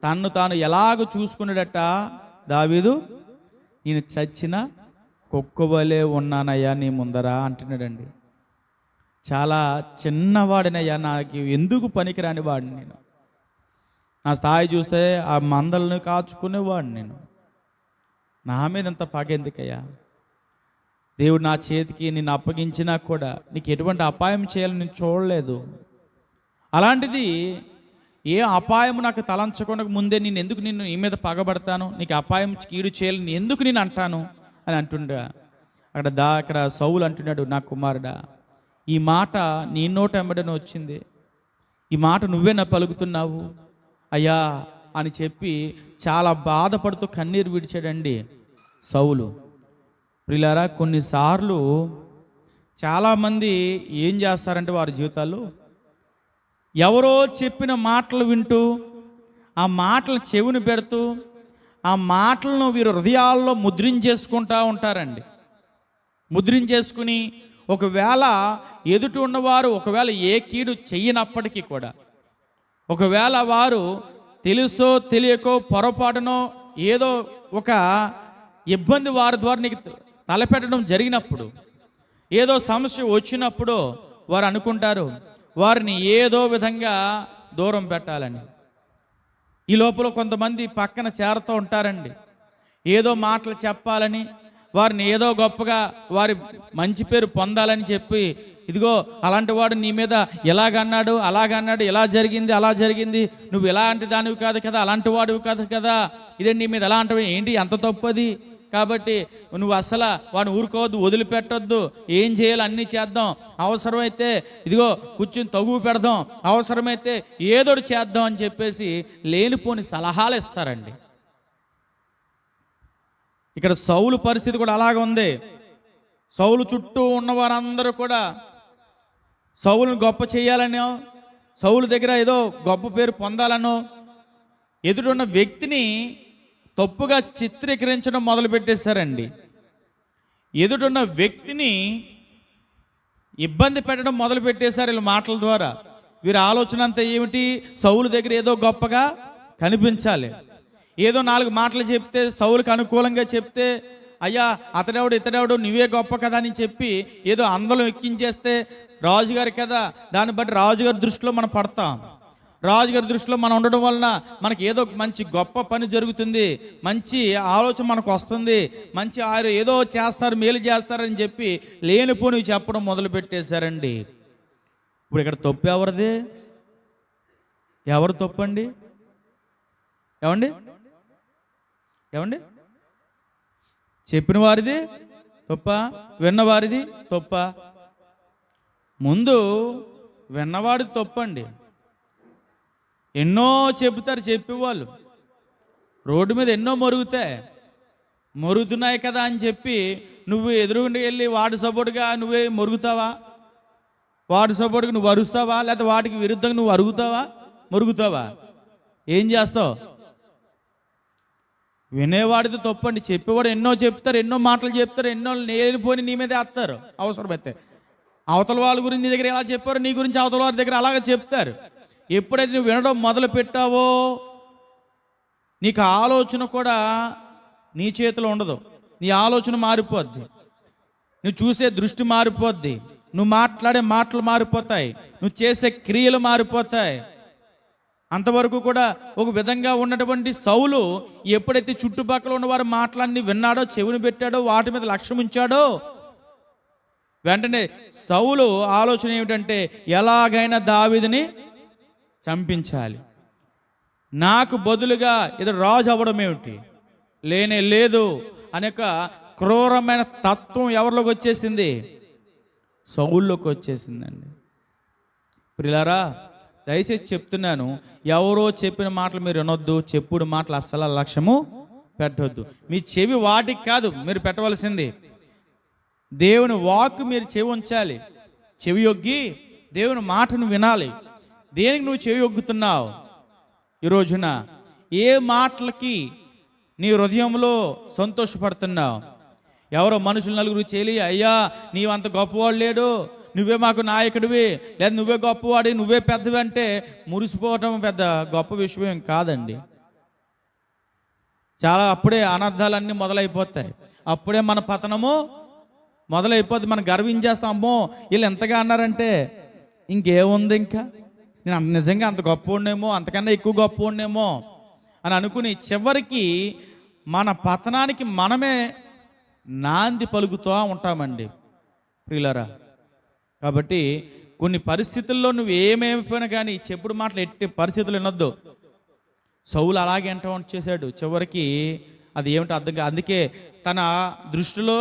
తన్ను తాను ఎలాగ చూసుకున్నాడట దావీదు. నేను చచ్చిన కుక్క వలె ఉన్నానయ్యా నీ ముందర అంటున్నాడండి. చాలా చిన్నవాడినయ్యా, నాకు ఎందుకు పనికిరాని వాడిని నేను. నా స్థాయి చూస్తే ఆ మందలను కాచుకునేవాడిని నేను. నా మీద అంత పగెందుకయ్యా? దేవుడు నా చేతికి నిన్ను అప్పగించినా కూడా నీకు ఎటువంటి అపాయం చేయాలని నేను చూడలేదు. అలాంటిది ఏ అపాయం నాకు తలంచకుండా ముందే నేను ఎందుకు నిన్ను ఈ మీద పగబడతాను, నీకు అపాయం కీడు చేయాలని ఎందుకు నేను అంటాను అని అంటుండగా అక్కడ సౌలు అంటున్నాడు, నా కుమారుడా ఈ మాట నీ నోట వెంబడనే వచ్చింది, ఈ మాట నువ్వే నా పలుకుతున్నావు అయ్యా అని చెప్పి చాలా బాధపడుతూ కన్నీరు విడిచాడండి సౌలు. ప్రియులారా, కొన్నిసార్లు చాలామంది ఏం చేస్తారంటే వారి జీవితాల్లో ఎవరో చెప్పిన మాటలు వింటూ ఆ మాటలు చెవిని పెడుతూ ఆ మాటలను వీరు హృదయాల్లో ముద్రించేసుకుంటూ ఉంటారండి. ముద్రించేసుకుని ఒకవేళ ఎదుటి ఉన్నవారు ఒకవేళ ఏ కీడు చెయ్యనప్పటికీ కూడా, ఒకవేళ వారు తెలుసో తెలియకో పొరపాటునో ఏదో ఒక ఇబ్బంది వారి ద్వారా నీకు తలపెట్టడం జరిగినప్పుడు, ఏదో సమస్య వచ్చినప్పుడు వారు అనుకుంటారు వారిని ఏదో విధంగా దూరం పెట్టాలని. ఈ లోపల కొంతమంది పక్కన చేరుతూ ఉంటారండి. ఏదో మాటలు చెప్పాలని, వారిని ఏదో గొప్పగా వారి మంచి పేరు పొందాలని చెప్పి, ఇదిగో అలాంటి వాడు నీ మీద ఎలాగన్నాడు అలాగన్నాడు, ఇలా జరిగింది అలా జరిగింది, నువ్వు ఎలాంటి దానివి కాదు కదా, అలాంటి వాడివి కాదు కదా, ఇదే నీ మీద ఎలా అంటావు, ఏంటి అంత తప్పది, కాబట్టి నువ్వు అసలు వాడిని ఊరుకోవద్దు, వదిలిపెట్టొద్దు, ఏం చేయాలి అన్నీ చేద్దాం, అవసరమైతే ఇదిగో కూర్చుని తగువ పెడదాం, అవసరమైతే ఏదోటి చేద్దాం అని చెప్పేసి లేనిపోని సలహాలు ఇస్తారండి. ఇక్కడ సౌలు పరిస్థితి కూడా అలాగ ఉంది. సౌలు చుట్టూ ఉన్న వారందరూ కూడా సౌలును గొప్ప చేయాలనో, సౌలు దగ్గర ఏదో గొప్ప పేరు పొందాలనో, ఎదురున్న వ్యక్తిని తప్పుగా చిత్రీకరించడం మొదలుపెట్టేశారండి. ఎదుటిన్న వ్యక్తిని ఇబ్బంది పెట్టడం మొదలుపెట్టేశారు వీళ్ళ మాటల ద్వారా. వీరి ఆలోచన అంతా ఏమిటి, సౌలు దగ్గర ఏదో గొప్పగా కనిపించాలి, ఏదో 4 మాటలు చెప్తే సౌలుకి అనుకూలంగా చెప్తే, అయ్యా అతడెవడు ఇతడెవడు నువ్వే గొప్ప కదా అని చెప్పి ఏదో అందలం ఎక్కించేస్తే రాజుగారి కదా, దాన్ని బట్టి రాజుగారి దృష్టిలో మనం పడతాం. రాజుగారి దృష్టిలో మనం ఉండడం వలన మనకి ఏదో మంచి గొప్ప పని జరుగుతుంది, మంచి ఆలోచన మనకు వస్తుంది, మంచి ఆయన ఏదో చేస్తారు, మేలు చేస్తారని చెప్పి లేనిపోని చెప్పడం మొదలు పెట్టేశారండి. ఇప్పుడు ఇక్కడ తప్పు ఎవరిది? ఎవరు తప్పండి? ఏమండి ఏమండి చెప్పిన వారిది తప్ప, విన్నవారిది తప్ప? ముందు విన్నవాడు తప్పండి. ఎన్నో చెబుతారు చెప్పేవాళ్ళు, రోడ్డు మీద ఎన్నో మరుగుతున్నాయి కదా అని చెప్పి నువ్వు ఎదురుగుండి వెళ్ళి వాడి సపోర్టుగా నువ్వే మరుగుతావా? వాడి సపోర్టుగా నువ్వు అరుస్తావా? లేకపోతే వాటికి విరుద్ధంగా నువ్వు మరుగుతావా? ఏం చేస్తావు? వినేవాడితో తప్పండి. చెప్పేవాడు ఎన్నో చెప్తారు, ఎన్నో మాటలు చెప్తారు, ఎన్నో నేలిపోయి నీ మీదే వేస్తారు. అవసరమైతే అవతల వాళ్ళ గురించి నీ దగ్గర ఎలా చెప్పారో నీ గురించి అవతల వారి దగ్గర అలాగే చెప్తారు. ఎప్పుడైతే నువ్వు వినడం మొదలు పెట్టావో నీకు ఆలోచన కూడా నీ చేతిలో ఉండదు. నీ ఆలోచన మారిపోద్ది, నువ్వు చూసే దృష్టి మారిపోద్ది, నువ్వు మాట్లాడే మాటలు మారిపోతాయి, నువ్వు చేసే క్రియలు మారిపోతాయి. అంతవరకు కూడా ఒక విధంగా ఉన్నటువంటి సౌలు ఎప్పుడైతే చుట్టుపక్కల ఉన్నవారు మాటలన్నీ విన్నాడో, చెవిని పెట్టాడో, వాటి మీద లక్ష్యం ఉంచాడో, వెంటనే సౌలు ఆలోచన ఏమిటంటే ఎలాగైనా దావీదుని చంపించాలి, నాకు బదులుగా ఇతడు రాజు అవ్వడం ఏమిటి, లేనే లేదు అనే క్రూరమైన తత్వం ఎవరిలోకి వచ్చేసింది? సౌల్లోకి వచ్చేసిందండి. ప్రియులారా, దయచేసి చెప్తున్నాను, ఎవరో చెప్పిన మాటలు మీరు వినొద్దు, చెప్పుడు మాటలు అస్సలు లక్ష్యము పెట్టవద్దు. మీ చెవి వాటికి కాదు మీరు పెట్టవలసింది, దేవుని వాక్కు మీరు చెవి ఉంచాలి. చెవి యొగ్గి దేవుని మాటను వినాలి. దేనికి నువ్వు చెవి యొగ్గుతున్నావు? ఈ రోజున ఏ మాటలకి నీ హృదయంలో సంతోషపడుతున్నావు? ఎవరో మనుషులు నలుగురు చేలి, అయ్యా నీవంత గొప్పవాడు లేడు, నువ్వే మాకు నాయకుడివి, లేదా నువ్వే గొప్పవాడి, నువ్వే పెద్దవి అంటే మురిసిపోవటం పెద్ద గొప్ప విషయం కాదండి. చాలా అప్పుడే అనర్థాలన్నీ మొదలైపోతాయి, అప్పుడే మన పతనము మొదలైపోతుంది. మనం గర్వించేస్తాం, అమ్మో వీళ్ళు ఎంతగా అన్నారంటే ఇంకేముంది, ఇంకా నేను నిజంగా అంత గొప్ప ఉండేమో, అంతకన్నా ఎక్కువ గొప్ప ఉండేమో అని అనుకుని చివరికి మన పతనానికి మనమే నాంది పలుకుతూ ఉంటామండి ప్రియులారా. కాబట్టి కొన్ని పరిస్థితుల్లో నువ్వు ఏమైపోయినా కానీ చెప్పుడు మాటలు ఎట్టి పరిస్థితులు వినొద్దు. సౌలు అలాగే అంటూ చేశాడు. చివరికి అది ఏమిటో అర్థం కాదు. అందుకే తన దృష్టిలో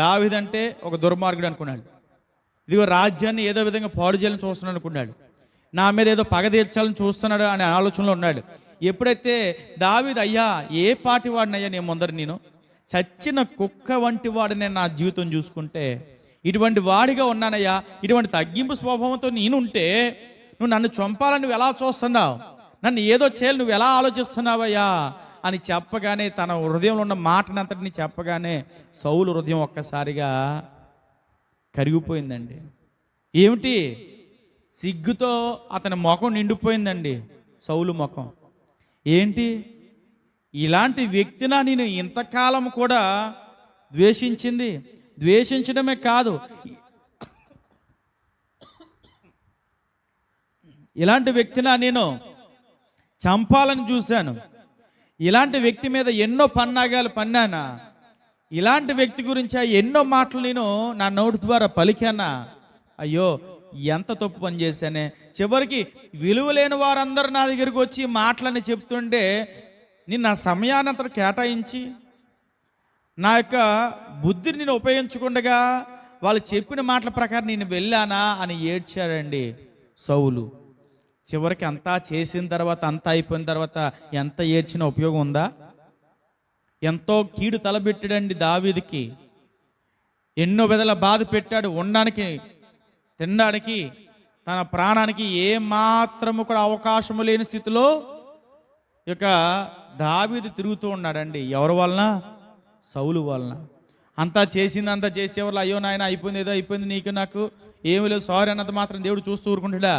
దావీదంటే ఒక దుర్మార్గుడు అనుకున్నాడు. ఇదిగో రాజ్యాన్ని ఏదో విధంగా పాడు చేయాలని చూస్తున్నాడు అనుకున్నాడు. నా మీద ఏదో పగ తీర్చాలని చూస్తున్నాడు అనే ఆలోచనలో ఉన్నాడు. ఎప్పుడైతే దావీదు, అయ్యా ఏ పాటి వాడినయ్యా నేను ముందర, నేను చచ్చిన కుక్క వంటి వాడిని నా జీవితం చూసుకుంటే ఇటువంటి వాడిగా ఉన్నానయ్యా, ఇటువంటి తగ్గింపు స్వభావంతో నేనుంటే నువ్వు నన్ను చంపాలని నువ్వు ఎలా చూస్తున్నావు, నన్ను ఏదో చేయాలి నువ్వు ఎలా ఆలోచిస్తున్నావయ్యా అని చెప్పగానే, తన హృదయంలో ఉన్న మాటనంతటిని చెప్పగానే సౌలు హృదయం ఒక్కసారిగా కరిగిపోయిందండి. ఏమిటి? సిగ్గుతో అతని ముఖం నిండిపోయిందండి. సౌలు ముఖం ఏంటి? ఇలాంటి వ్యక్తినా నేను ఇంతకాలం కూడా ద్వేషించింది? ద్వేషించడమే కాదు, ఇలాంటి వ్యక్తినా నేను చంపాలని చూశాను, ఇలాంటి వ్యక్తి మీద ఎన్నో పన్నాగాలు పన్నానా, ఇలాంటి వ్యక్తి గురించి ఎన్నో మాటలు నేను నా నోటి ద్వారా పలికానా, అయ్యో ఎంత తప్పు పని చేశానే. చివరికి విలువలేని వారందరూ నా దగ్గరికి వచ్చి మాటలని చెప్తుంటే నేను నా సమయాన్ని అంతా కేటాయించి నా యొక్క బుద్ధిని నేను ఉపయోగించకుండా వాళ్ళు చెప్పిన మాటల ప్రకారం నేను వెళ్ళానా అని ఏడ్చాడండి సౌలు. చివరికి అంతా చేసిన తర్వాత, అంతా అయిపోయిన తర్వాత ఎంత ఏడ్చిన ఉపయోగం ఉందా? ఎంతో కీడు తలబెట్టాడండి దావీదుకి. ఎన్నో విధాల బాధ పెట్టాడు. ఉండడానికి, తినడానికి, తన ప్రాణానికి ఏ మాత్రము కూడా అవకాశము లేని స్థితిలో ఇక దావీదు తిరుగుతూ ఉన్నాడండి. ఎవరి వలన? సౌలు వలన. అంతా చేసింది, అంతా చేసేవాళ్ళు, అయ్యో నాయన అయిపోయింది, ఏదో అయిపోయింది, నీకు నాకు ఏమి లేదు, సారీ అన్నది మాత్రం దేవుడు చూస్తూ ఊరుకుంటాడా?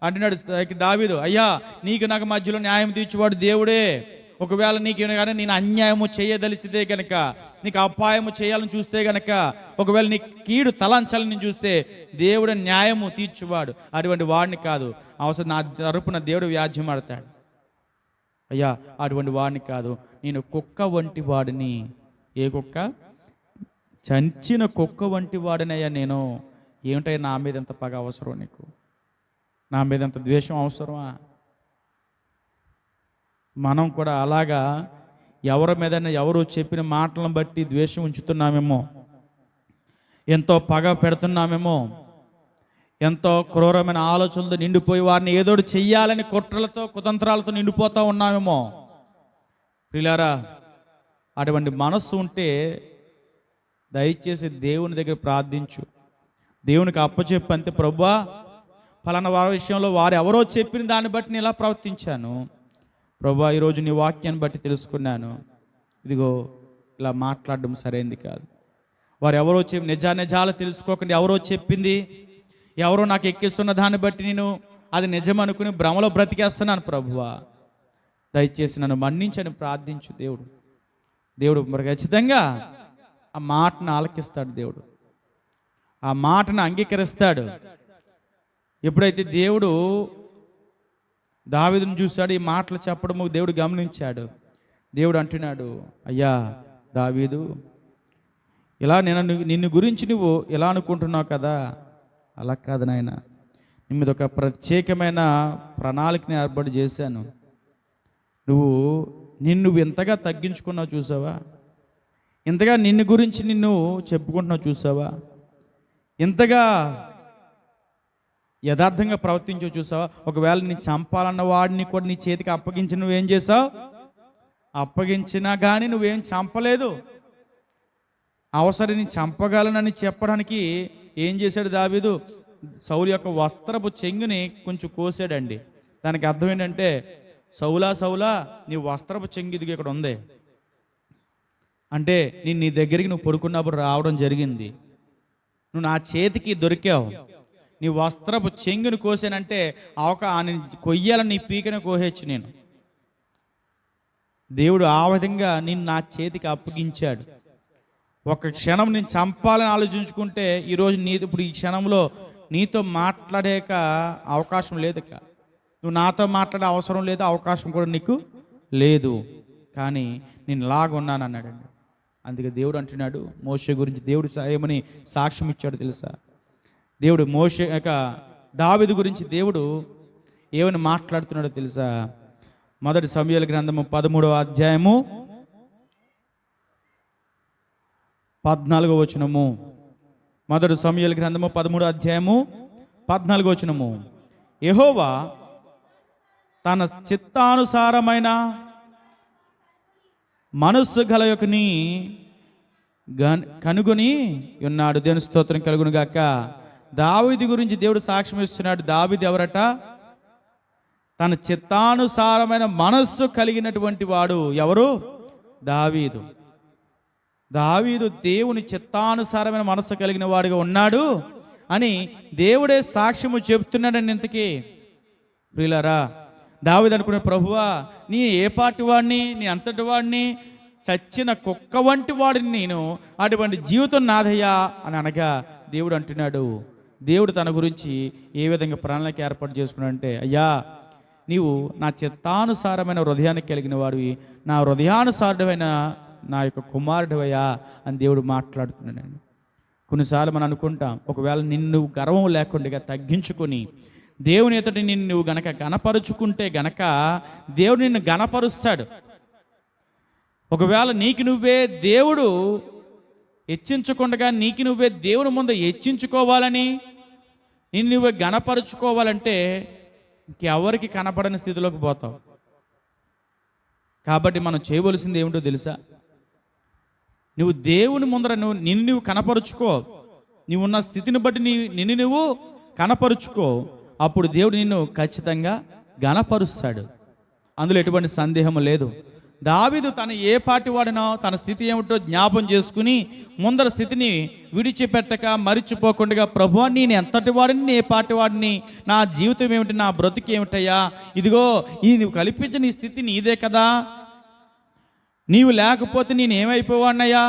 అంటున్నాడు దావీదు, అయ్యా నీకు నాకు మధ్యలో న్యాయం తీర్చువాడు దేవుడే. ఒకవేళ నీకు కానీ నేను అన్యాయము చేయదలిచితే గనక, నీకు అపాయము చేయాలని చూస్తే గనక, ఒకవేళ నీ కీడు తలంచాలని చూస్తే దేవుడు న్యాయము తీర్చువాడు. అటువంటి వాడిని కాదు, అవసరం నా తరపున దేవుడు వ్యాజ్యం ఆడతాడు. అయ్యా అటువంటి వాడిని కాదు, నేను కుక్క వంటి వాడిని. ఏ కుక్క? చంచిన కుక్క వంటి వాడినయ్యా నేను. ఏమిటయ్యా నా మీద ఎంత పగ అవసరం నీకు? నా మీద ఎంత ద్వేషం అవసరమా? మనం కూడా అలాగా ఎవరి మీద ఎవరు చెప్పిన మాటలను బట్టి ద్వేషం ఉంచుతున్నామేమో, ఎంతో పగ పెడుతున్నామేమో, ఎంతో క్రూరమైన ఆలోచనలతో నిండిపోయి వారిని ఏదోటి చెయ్యాలని కుట్రలతో కుతంత్రాలతో నిండిపోతూ ఉన్నామేమో. ప్రియులారా, అటువంటి మనస్సు ఉంటే దయచేసి దేవుని దగ్గర ప్రార్థించు, దేవునికి అప్పచెప్పు. అంతే, ప్రభువా ఫలానా వారి విషయంలో వారు ఎవరో చెప్పిన దాన్ని బట్టి నేను ఇలా ప్రవర్తించాను ప్రభువా, ఈరోజు నీ వాక్యాన్ని బట్టి తెలుసుకున్నాను, ఇదిగో ఇలా మాట్లాడడం సరైంది కాదు. వారు ఎవరో చెప్పి నిజాలు తెలుసుకోకుండా ఎవరో చెప్పింది, ఎవరో నాకు ఎక్కిస్తున్న దాన్ని బట్టి నేను అది నిజం అనుకుని భ్రమలో బ్రతికేస్తున్నాను ప్రభువా, దయచేసి నన్ను మన్నించని ప్రార్థించు. దేవుడు మరి ఖచ్చితంగా ఆ మాటను ఆలకిస్తాడు, దేవుడు ఆ మాటను అంగీకరిస్తాడు. ఎప్పుడైతే దేవుడు దావీదును చూశాడు, ఈ మాటలు చెప్పడము దేవుడు గమనించాడు. దేవుడు అంటున్నాడు, అయ్యా దావీదు, ఇలా నిన్ను గురించి నువ్వు ఎలా అనుకుంటున్నావు కదా, అలా కాదు నాయన, నీ మీద ఒక ప్రత్యేకమైన ప్రణాళికని ఏర్పాటు చేశాను. నిన్ను ఎంతగా తగ్గించుకున్నావు చూసావా, ఇంతగా నిన్ను గురించి నిన్ను చెప్పుకుంటున్నావు చూసావా, ఇంతగా యథార్థంగా ప్రవర్తించో చూసావా. ఒకవేళ నీ చంపాలన్న వాడిని కూడా నీ చేతికి అప్పగించి నువ్వేం చేసావు, అప్పగించినా కానీ నువ్వేం చంపలేదు. అవసరం నీ చంపగలనని చెప్పడానికి ఏం చేశాడు దావీదు, సౌలు యొక్క వస్త్రపు చెంగుని కొంచెం కోసాడండి. దానికి అర్థం ఏంటంటే, సౌలా నీ వస్త్రపు చెంగు ఇదిగో ఇక్కడ ఉంది అంటే, నేను నీ దగ్గరికి నువ్వు పడుకున్నప్పుడు రావడం జరిగింది, నువ్వు నా చేతికి దొరికావు, నీ వస్త్రపు చెంగుని కోసానంటే కొయ్యాలని నీ పీకను కోసేచ్చు నేను. దేవుడు ఆ విధంగా నిన్ను నా చేతికి అప్పగించాడు. ఒక క్షణం నేను చంపాలని ఆలోచించుకుంటే ఈరోజు ఇప్పుడు ఈ క్షణంలో నీతో మాట్లాడేక అవకాశం లేదు. నువ్వు నాతో మాట్లాడే అవసరం లేదు, అవకాశం కూడా నీకు లేదు. కానీ నేను లాగున్నాను అన్నాడండి. అందుకే దేవుడు అంటున్నాడు, మోషే గురించి దేవుడు ఏమని సాక్ష్యం ఇచ్చాడు తెలుసా. దేవుడు మోషే దావీదు గురించి దేవుడు ఏమని మాట్లాడుతున్నాడో తెలుసా. మొదటి సమూయేలు గ్రంథము 13వ అధ్యాయము 14వ వచనము. మొదటి సమూయేలు గ్రంథము 13వ అధ్యాయము 14వ వచనము. యెహోవా తన చిత్తానుసారమైన మనస్సు గలయొకని కనుగొని ఉన్నాడు. దేవుని స్తోత్రం కలుగును గాక. దావీదు గురించి దేవుడు సాక్ష్యం ఇస్తున్నాడు. దావీదు ఎవరట, తన చిత్తానుసారమైన మనస్సు కలిగినటువంటి వాడు. ఎవరు? దావీదు. దావీదు దేవుని చిత్తానుసారమైన మనస్సు కలిగిన వాడిగా ఉన్నాడు అని దేవుడే సాక్ష్యము చెబుతున్నాడండి. ఇంతకీ ప్రియులారా, దావీదు అనుకునే, ప్రభువా నీ ఏ పాటి వాడిని, నీ అంతటి వాడిని, చచ్చిన కుక్క వంటి వాడిని నేను, అటువంటి జీవితం నాదయ్యా అని అనగా దేవుడు అంటున్నాడు. దేవుడు తన గురించి ఏ విధంగా ప్రణాళిక ఏర్పాటు చేసుకున్నాడంటే, అయ్యా నీవు నా చిత్తానుసారమైన హృదయానికి కలిగిన వాడివి, నా హృదయానుసారుడైన నా యొక్క కుమారుడివయ్యా అని దేవుడు మాట్లాడుతున్నాడండి. కొన్నిసార్లు మనం అనుకుంటాం, ఒకవేళ నిన్ను గర్వం లేకుండా తగ్గించుకొని దేవుని ఎదుట నిన్ను నువ్వు గనక గణపరుచుకుంటే గనక దేవుడు నిన్ను గణపరుస్తాడు. ఒకవేళ నీకు నువ్వే దేవుడు హెచ్చించకుండా నీకు నువ్వే దేవుని ముందు హెచ్చించుకోవాలని, నిన్ను నువ్వే గణపరుచుకోవాలంటే ఇంకెవరికి కనపడని స్థితిలోకి పోతావు. కాబట్టి మనం చేయవలసింది ఏమిటో తెలుసా, నువ్వు దేవుని ముందర నిన్ను కనపరుచుకో. నీవున్న స్థితిని బట్టి నిన్ను నువ్వు కనపరుచుకో. అప్పుడు దేవుడు నిన్ను ఖచ్చితంగా గణపరుస్తాడు. అందులో ఎటువంటి సందేహం లేదు. దావీదు తన ఏ పాటి వాడినో తన స్థితి ఏమిటో జ్ఞాపం చేసుకుని ముందర స్థితిని విడిచిపెట్టక మరిచిపోకుండా, ప్రభువా నేను ఎంతటి వాడిని, ఏ పాటి వాడిని, నా జీవితం ఏమిటి, నా బ్రతుకు ఏమిటయ్యా, ఇదిగో ఈ నువ్వు కల్పించిన ఈ స్థితి నీదే కదా, నీవు లేకపోతే నేను ఏమైపోవాడినయ్యా,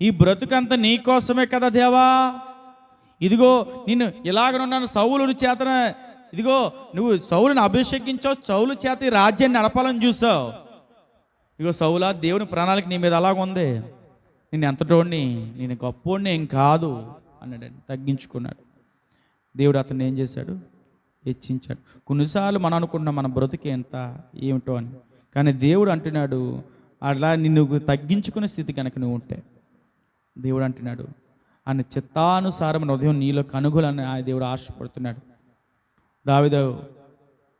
ఈ బ్రతుకంతా నీ కోసమే కదా దేవా, ఇదిగో నిన్ను ఇలాగనున్నాను సౌలు చేతన, ఇదిగో నువ్వు సౌలుని అభిషేకించావు, సౌలు చేత ఈ రాజ్యాన్ని నడపాలని చూసావు, ఇగో సౌలా దేవుని ప్రణాళిక నీ మీద అలాగుంది, నేను ఎంతటోడిని, నేను గొప్పోడిని ఏం కాదు అన్నాడండి. తగ్గించుకున్నాడు. దేవుడు అతన్ని ఏం చేశాడు, హెచ్చించాడు. కొన్నిసార్లు మనం అనుకుంటున్నాం మన బ్రతుకు ఎంత ఏమిటో అని, కానీ దేవుడు అంటున్నాడు, అలా నిన్ను తగ్గించుకునే స్థితి కనుక నువ్వు ఉంటే, దేవుడు అంటున్నాడు ఆయన చిత్తానుసారమైన హృదయం నీలో కనుగొలని ఆ దేవుడు ఆశపడుతున్నాడు. దావీదు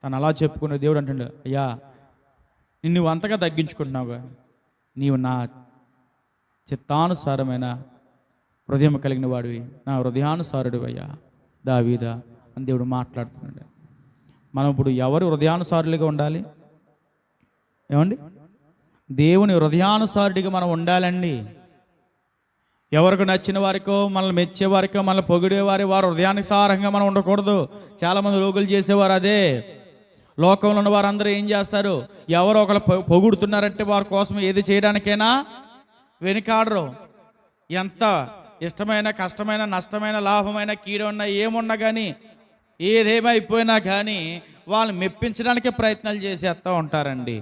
తను అలా చెప్పుకున్న దేవుడు అంటాడు, అయ్యా నిన్ను అంతగా తగ్గించుకుంటున్నావుగా, నీవు నా చిత్తానుసారమైన హృదయం కలిగిన వాడివి, నా హృదయానుసారుడు అయ్యా దావీదా అని దేవుడు మాట్లాడుతున్నాడు. మనం ఇప్పుడు ఎవరు హృదయానుసారులుగా ఉండాలి? ఏమండి? దేవుని హృదయానుసారుడిగా మనం ఉండాలండి. ఎవరికి నచ్చిన వారికో, మనల్ని మెచ్చే వారికో, మనల్ని పొగిడేవారి వారు హృదయానుసారంగా మనం ఉండకూడదు. చాలామంది రోగులు చేసేవారు అదే. లోకంలో ఉన్న వారందరూ ఏం చేస్తారు? ఎవరో ఒకరు పొగుడుతున్నారంటే వారి కోసం ఏది చేయడానికైనా వెనుకాడరు. ఎంత ఇష్టమైన, కష్టమైన, నష్టమైన, లాభమైన, కీడున్నా ఏమున్నా కానీ, ఏదేమైపోయినా కానీ వాళ్ళని మెప్పించడానికే ప్రయత్నాలు చేసేస్తూ ఉంటారండి.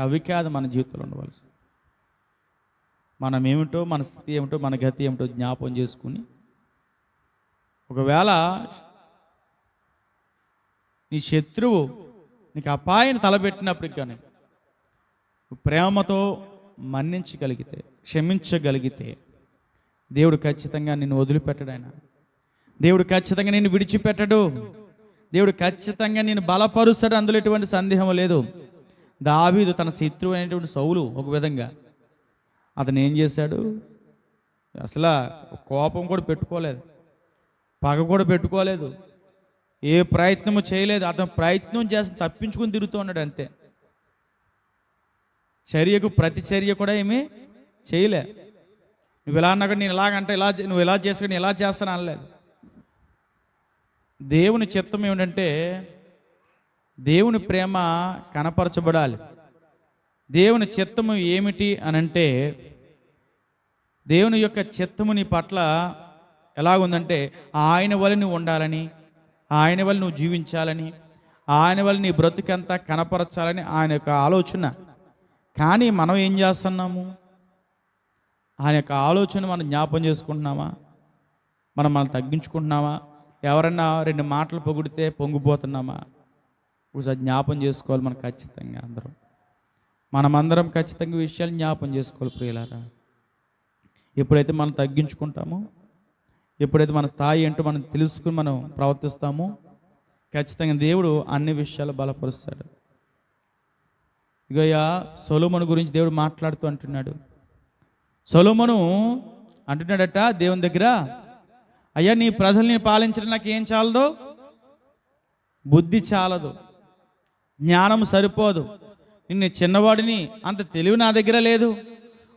అవి కాదు మన జీవితంలో ఉండవలసి. మనం ఏమిటో, మన స్థితి ఏమిటో, మన గతి ఏమిటో జ్ఞాపకం చేసుకుని, ఒకవేళ నీ శత్రువు నీకు అపాయాన్ని తలపెట్టినప్పటికి కానీ ప్రేమతో మన్నించగలిగితే, క్షమించగలిగితే దేవుడు ఖచ్చితంగా నిన్ను వదిలిపెట్టడు. ఆయన దేవుడు ఖచ్చితంగా నిన్ను విడిచిపెట్టడు. దేవుడు ఖచ్చితంగా నిన్ను బలపరుస్తాడు. అందులో ఎటువంటి సందేహం లేదు. దావీదు తన శత్రువు అయినటువంటి సౌలు ఒక విధంగా అతను ఏం చేశాడు? అసలు కోపం కూడా పెట్టుకోలేదు, పగ కూడా పెట్టుకోలేదు, ఏ ప్రయత్నము చేయలేదు. అతను ప్రయత్నం చేసి తప్పించుకుని తిరుగుతూ ఉన్నాడు అంతే. చర్యకు ప్రతి చర్య కూడా ఏమీ చేయలే. నువ్వు ఇలా అన్నాక నేను ఇలాగంటే ఇలా, నువ్వు ఇలా చేసుకుని ఇలా చేస్తాను అనలేదు. దేవుని చిత్తం ఏమిటంటే దేవుని ప్రేమ కనపరచబడాలి. దేవుని చిత్తము ఏమిటి అనంటే, దేవుని యొక్క చిత్తము నీ పట్ల ఎలాగుందంటే ఆయన వల్ల నువ్వు ఉండాలని, ఆయన వల్ల నువ్వు జీవించాలని, ఆయన వల్ల నీ బ్రతుకంతా కనపరచాలని ఆయన యొక్క ఆలోచన. కానీ మనం ఏం చేస్తున్నాము? ఆయన యొక్క ఆలోచన మనం జ్ఞాపం చేసుకుంటున్నామా? మనం తగ్గించుకుంటున్నామా? ఎవరన్నా రెండు మాటలు పొగిడితే పొంగిపోతున్నామా? ఒకసారి జ్ఞాపం చేసుకోవాలి. మనం ఖచ్చితంగా మనమందరం ఖచ్చితంగా విషయాలు జ్ఞాపం చేసుకోవాలి ప్రియులారా. ఎప్పుడైతే మనం తగ్గించుకుంటామో, ఎప్పుడైతే మన స్థాయి ఏంటో మనం తెలుసుకుని మనం ప్రవర్తిస్తామో, ఖచ్చితంగా దేవుడు అన్ని విషయాలు బలపరుస్తాడు. ఇగయ్యా సొలొమోను గురించి దేవుడు మాట్లాడుతూ అంటున్నాడు. సొలొమోను అంటున్నాడట దేవుని దగ్గర, అయ్యా నీ ప్రజల్ని పాలించడం నాకు ఏం చాలదు? బుద్ధి చాలదు, జ్ఞానం సరిపోదు, నిన్ను చిన్నవాడిని, అంత తెలివి నా దగ్గర లేదు.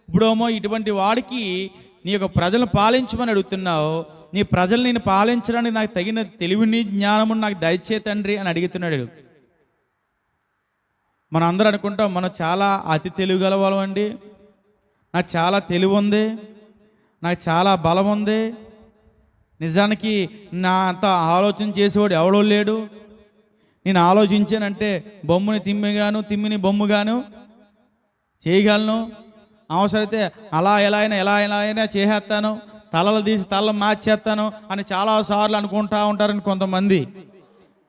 ఇప్పుడేమో ఇటువంటి వాడికి నీ యొక్క ప్రజలను పాలించమని అడుగుతున్నావు. నీ ప్రజలు నేను పాలించడానికి నాకు తగిన తెలివిని, జ్ఞానము నాకు దయచే తండ్రి అని అడుగుతున్నాడు. మనం అందరూ అనుకుంటాం మనం చాలా అతి తెలివి గలవాళ్ళం అండి, నాకు చాలా తెలివి ఉంది, నాకు చాలా బలం ఉంది, నిజానికి నా అంత ఆలోచన చేసేవాడు ఎవడో లేడు, నేను ఆలోచించానంటే బొమ్మని తిమ్మిగాను, తిమ్మిని బొమ్ముగాను చేయగలను, అవసరమైతే ఎలా అయినా చేసేస్తాను, తలలు తీసి తలలు మార్చేస్తాను అని చాలాసార్లు అనుకుంటూ ఉంటారని కొంతమంది.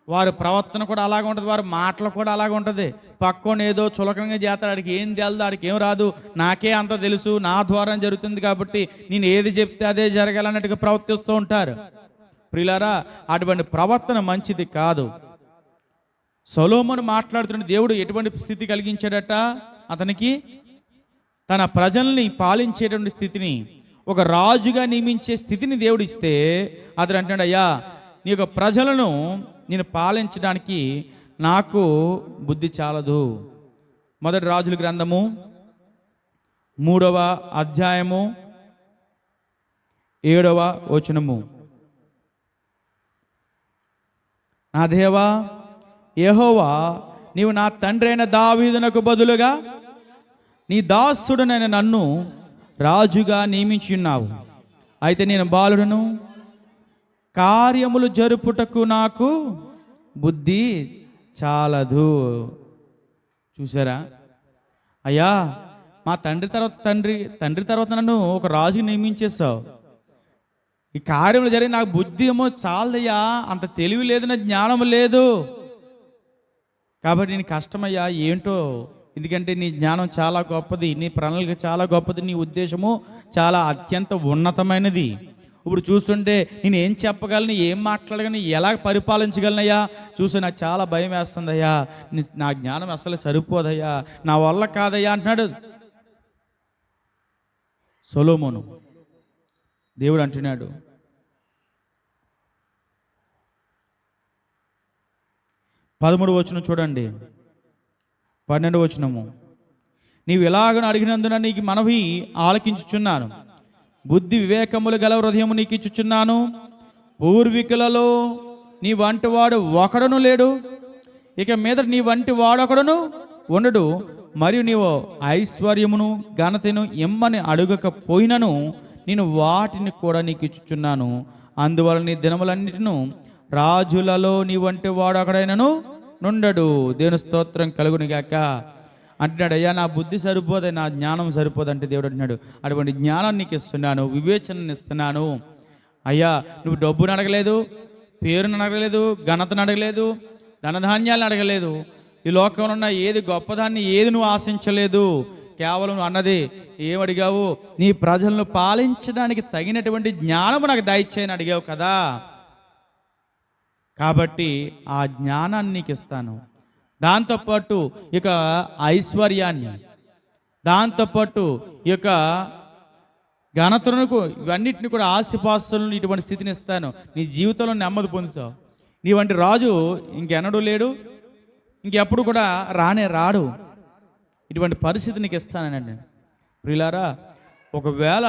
వారి ప్రవర్తన కూడా అలాగే ఉంటుంది, వారి మాటలు కూడా అలాగే ఉంటుంది. పక్కన ఏదో చులకనంగా చేస్తాడు, ఆడికి ఏం తెలుదు, ఆడికి ఏం రాదు, నాకే అంత తెలుసు, నా ద్వారా జరుగుతుంది కాబట్టి నేను ఏది చెప్తే అదే జరగాలన్నట్టుగా ప్రవర్తిస్తూ ఉంటారు. ప్రియులారా, అటువంటి ప్రవర్తన మంచిది కాదు. సొలొమోను మాట్లాడుతున్న దేవుడు ఎటువంటి స్థితి కలిగించాడట అతనికి? తన ప్రజల్ని పాలించేటువంటి స్థితిని, ఒక రాజుగా నియమించే స్థితిని దేవుడు ఇస్తే అతడు అంటాడు, అయ్యా నీ యొక్క ప్రజలను నేను పాలించడానికి నాకు బుద్ధి చాలదు. మొదటి రాజుల గ్రంథము 3వ అధ్యాయము 7వ వచనము. నా దేవా యెహోవా, నీవు నా తండ్రి అయిన దావీదునకు బదులుగా నీ దాసుడునైన నన్ను రాజుగా నియమించి ఉన్నావు. అయితే నేను బాలుడును, కార్యములు జరుపుటకు నాకు బుద్ధి చాలదు. చూసారా? అయ్యా మా తండ్రి తర్వాత నన్ను ఒక రాజుని నియమించేస్తావు, ఈ కార్యములు జరిగి నాకు బుద్ధి ఏమో చాలదయ్యా, అంత తెలివి లేదు, నా జ్ఞానం లేదు, కాబట్టి నేను కష్టమయ్యా, ఏంటో ఎందుకంటే నీ జ్ఞానం చాలా గొప్పది, నీ ప్రణాళిక చాలా గొప్పది, నీ ఉద్దేశము చాలా అత్యంత ఉన్నతమైనది. ఇప్పుడు చూస్తుంటే నేను ఏం చెప్పగలను, ఏం మాట్లాడగలను, ఎలా పరిపాలించగలనయ్యా, చూసి నాకు చాలా భయం వేస్తుందయ్యా, నా జ్ఞానం అసలు సరిపోదయ్యా, నా వల్ల కాదయ్యా అంటున్నాడు సొలొమోను. దేవుడు అంటున్నాడు, 13వ వచనం చూడండి, 12వ వచనము, నీవు ఎలాగను అడిగినందున నీకు మనవి ఆలకించుచున్నాను, బుద్ధి వివేకములు గల హృదయము నీకు ఇచ్చుచున్నాను. పూర్వీకులలో నీ వంటి వాడు ఒకడును లేడు, ఇక మీద నీ వంటి వాడొకడును ఉండడు. మరియు నీవు ఐశ్వర్యమును ఘనతను ఇమ్మని అడగకపోయినను నేను వాటిని కూడా నీకు ఇచ్చుచున్నాను. అందువల్ల నీ దినములన్నిటిను రాజులలో నీ వంటి వాడు ఒకడైనను నుండడు. దేవుని స్తోత్రం కలుగును గాక. అంటున్నాడు, అయ్యా నా బుద్ధి సరిపోదు, నా జ్ఞానం సరిపోదంటే దేవుడు అంటున్నాడు, అటువంటి జ్ఞానాన్ని నీకు ఇస్తున్నాను, వివేచనని ఇస్తున్నాను. అయ్యా నువ్వు డబ్బును అడగలేదు, పేరును అడగలేదు, ఘనతను అడగలేదు, ధనధాన్యాలను అడగలేదు, ఈ లోకంలో ఉన్న ఏది గొప్పదాన్ని ఏది నువ్వు ఆశించలేదు. కేవలం అన్నది ఏమడిగావు, నీ ప్రజలను పాలించడానికి తగినటువంటి జ్ఞానము నాకు దయచేయని అడిగావు కదా. కాబట్టి ఆ జ్ఞానాన్ని నీకు ఇస్తాను, దాంతోపాటు ఇక ఐశ్వర్యాన్ని, దాంతోపాటు ఈ యొక్క ఘనతలకు, ఇవన్నిటిని కూడా ఆస్తిపాస్తులను, ఇటువంటి స్థితిని ఇస్తాను. నీ జీవితంలో నెమ్మది పొందుతావు. నీ వంటి రాజు ఇంకెన్నడూ లేడు, ఇంకెప్పుడు కూడా రాడు. ఇటువంటి పరిస్థితి నీకు ఇస్తానండి. ప్రియులారా, ఒకవేళ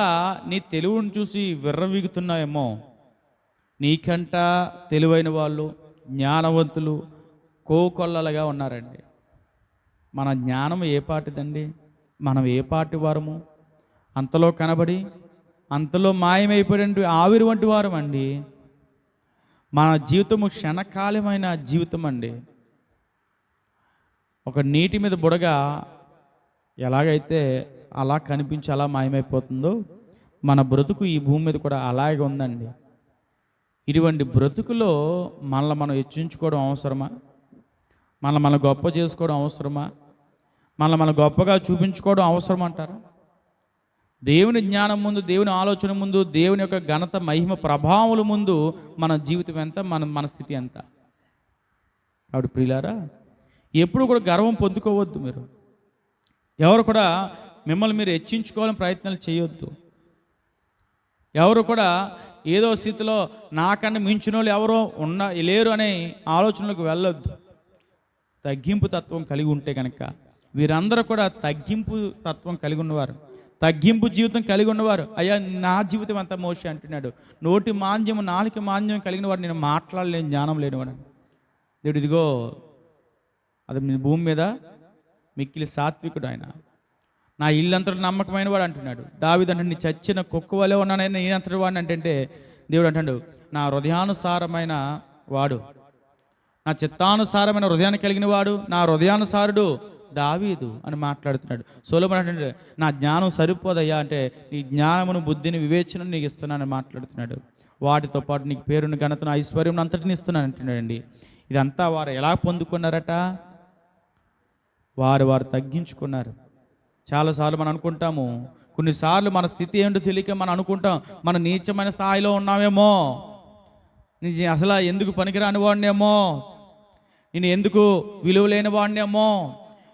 నీ తెలివిని చూసి విర్రవీగుతున్నావేమో, నీకంట తెలివైన వాళ్ళు, జ్ఞానవంతులు కోకొల్లలుగా ఉన్నారండి. మన జ్ఞానం ఏ పాటిదండి, మనం ఏ పాటి వారము, అంతలో కనబడి అంతలో మాయమైపోయిన ఆవిరి వంటి వారం అండి. మన జీవితము క్షణకాలమైన జీవితం అండి. ఒక నీటి మీద బుడగ ఎలాగైతే అలా కనిపించి అలా మాయమైపోతుందో, మన బ్రతుకు ఈ భూమి మీద కూడా అలాగే ఉందండి. ఇటువంటి బ్రతుకులో మనల్ని మనం హెచ్చించుకోవడం అవసరమా? మనం గొప్ప చేసుకోవడం అవసరమా? మనం గొప్పగా చూపించుకోవడం అవసరం అంటారా? దేవుని జ్ఞానం ముందు, దేవుని ఆలోచన ముందు, దేవుని యొక్క ఘనత, మహిమ, ప్రభావముల ముందు మన జీవితం ఎంత, మన స్థితి ఎంత? కాబట్టి ప్రియులారా, ఎప్పుడు కూడా గర్వం పొందుకోవద్దు. మీరు ఎవరు కూడా మిమ్మల్ని మీరు హెచ్చించుకోవాలని ప్రయత్నాలు చేయొద్దు. ఎవరు కూడా ఏదో స్థితిలో నాకన్నా మించిన వాళ్ళు ఎవరో లేరు అనే ఆలోచనలకు వెళ్ళొద్దు. తగ్గింపు తత్వం కలిగి ఉంటే కనుక, వీరందరూ కూడా తగ్గింపు తత్వం కలిగి ఉన్నవారు, తగ్గింపు జీవితం కలిగి ఉన్నవారు. అయ్యా నా జీవితం అంతా మోషే అంటున్నాడు, నోటి మాంద్యము, నాలుక మాంద్యం కలిగిన వాడు, నేను మాట్లాడలేని జ్ఞానం లేనివాడు. దేవుడు ఇదిగో అది మీ భూమి మీద మిక్కిలి సాత్వికుడు ఆయన, నా ఇల్లంతటి నమ్మకమైన వాడు అంటున్నాడు. దావీదు అంటే నీ చచ్చిన కుక్క వలె ఉన్నానైనా నేనంతటి వాడిని అంటే దేవుడు అంటాడు, నా హృదయానుసారమైన వాడు, నా చిత్తానుసారమైన హృదయాన్ని కలిగిన వాడు, నా హృదయానుసారుడు దావీదు అని మాట్లాడుతున్నాడు. సొలొమోను అంటే నా జ్ఞానం సరిపోదయ్యా అంటే నీ జ్ఞానమును, బుద్ధిని, వివేచనను నీకు ఇస్తున్నానని మాట్లాడుతున్నాడు. వాటితో పాటు నీకు పేరును, ఘనతను, ఐశ్వర్యం అంతటిని ఇస్తున్నాను అంటున్నాడండి. ఇదంతా వారు ఎలా పొందుకున్నారట? వారు తగ్గించుకున్నారు. చాలాసార్లు మనం అనుకుంటాము, కొన్నిసార్లు మన స్థితి ఏంటో తెలియక మనం అనుకుంటాం, మన నీచమైన స్థాయిలో ఉన్నామేమో, అసలు ఎందుకు పనికిరాని వాడినేమో, నేను ఎందుకు విలువ లేని వాడినేమో.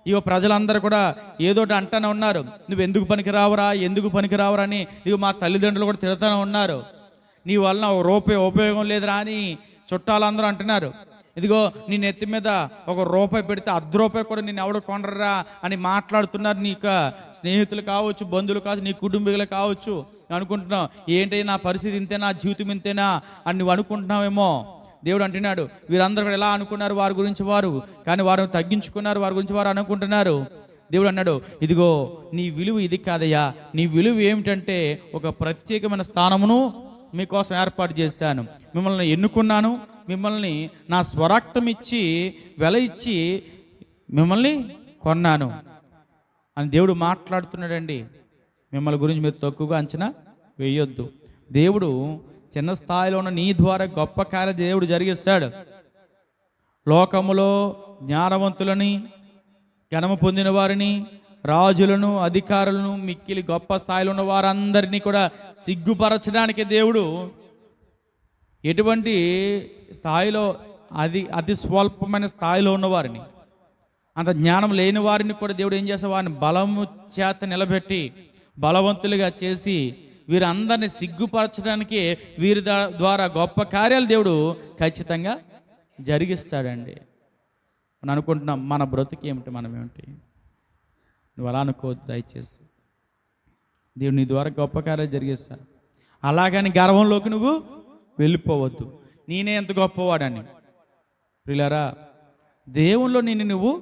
ఇగో ప్రజలందరూ కూడా ఏదోటి అంటానే ఉన్నారు, నువ్వు ఎందుకు పనికిరావరా అని. ఇగో మా తల్లిదండ్రులు కూడా తిడతానే ఉన్నారు, నీ వలన రూపాయి ఉపయోగం లేదురా అని చుట్టాలందరూ అంటున్నారు. ఇదిగో నీ నెత్తి మీద ₹1 పెడితే ₹10 కూడా నేను ఎవడు కొనరా అని మాట్లాడుతున్నారు. నీ స్నేహితులు కావచ్చు, బంధువులు కావచ్చు, నీ కుటుంబీకులు కావచ్చు. అనుకుంటున్నావు, ఏంటి నా పరిస్థితి ఇంతేనా, జీవితం ఇంతేనా అని నువ్వు అనుకుంటున్నావేమో. దేవుడు అంటున్నాడు, వీరందరూ కూడా ఎలా అనుకున్నారు వారి గురించి వారు, కానీ వారు తగ్గించుకున్నారు, వారి గురించి వారు అనుకుంటున్నారు. దేవుడు అన్నాడు, ఇదిగో నీ విలువ ఇది కాదయ్యా, నీ విలువ ఏమిటంటే ఒక ప్రత్యేకమైన స్థానమును మీకోసం ఏర్పాటు చేశాను, మిమ్మల్ని ఎన్నుకున్నాను, మిమ్మల్ని నా స్వరక్తం ఇచ్చి వెల ఇచ్చి మిమ్మల్ని కొన్నాను అని దేవుడు మాట్లాడుతున్నాడండి. మిమ్మల్ని గురించి మీరు తక్కువగా అంచనా వేయొద్దు. దేవుడు చిన్న స్థాయిలో ఉన్న నీ ద్వారా గొప్ప కార్య దేవుడు జరిగిస్తాడు. లోకములో జ్ఞానవంతులని, ఘనము పొందిన వారిని, రాజులను, అధికారులను, మిక్కిలి గొప్ప స్థాయిలో ఉన్న వారందరినీ కూడా సిగ్గుపరచడానికి దేవుడు ఎటువంటి స్థాయిలో, అతి స్వల్పమైన స్థాయిలో ఉన్నవారిని, అంత జ్ఞానం లేని వారిని కూడా దేవుడు ఏం చేస్తే వారిని బలము చేత నిలబెట్టి బలవంతులుగా చేసి వీరందరినీ సిగ్గుపరచడానికి వీరి ద్వారా గొప్ప కార్యాలు దేవుడు ఖచ్చితంగా జరిగిస్తాడండి. మనం అనుకుంటున్నాం మన బ్రతుకు ఏమిటి, మనం ఏమిటి. నువ్వు అలా అనుకోవద్దు దయచేసి. దేవుడు నీ ద్వారా గొప్ప కార్యాలు జరిగిస్తాడు. అలాగని గర్వంలోకి నువ్వు వెళ్ళిపోవద్దు, నేనే ఎంత గొప్పవాడని. ప్రియులారా, దేవునిలో నిన్ను నువ్వు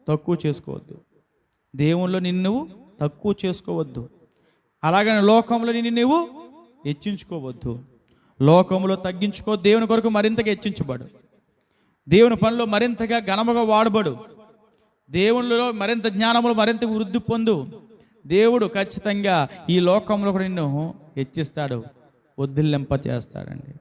తక్కువ చేసుకోవద్దు, దేవునిలో నిన్ను నువ్వు తక్కువ చేసుకోవద్దు. అలాగని లోకంలో నిన్ను నువ్వు హెచ్చించుకోవద్దు. లోకంలో తగ్గించుకో, దేవుని కొరకు మరింతగా హెచ్చించబడు. దేవుని పనిలో మరింతగా ఘనముగా వాడబడు. దేవునిలో మరింత జ్ఞానములు మరింత వృద్ధి పొందు. దేవుడు ఖచ్చితంగా ఈ లోకంలో కూడా నిన్ను హెచ్చిస్తాడు, వద్దిల్లింప చేస్తాడండి.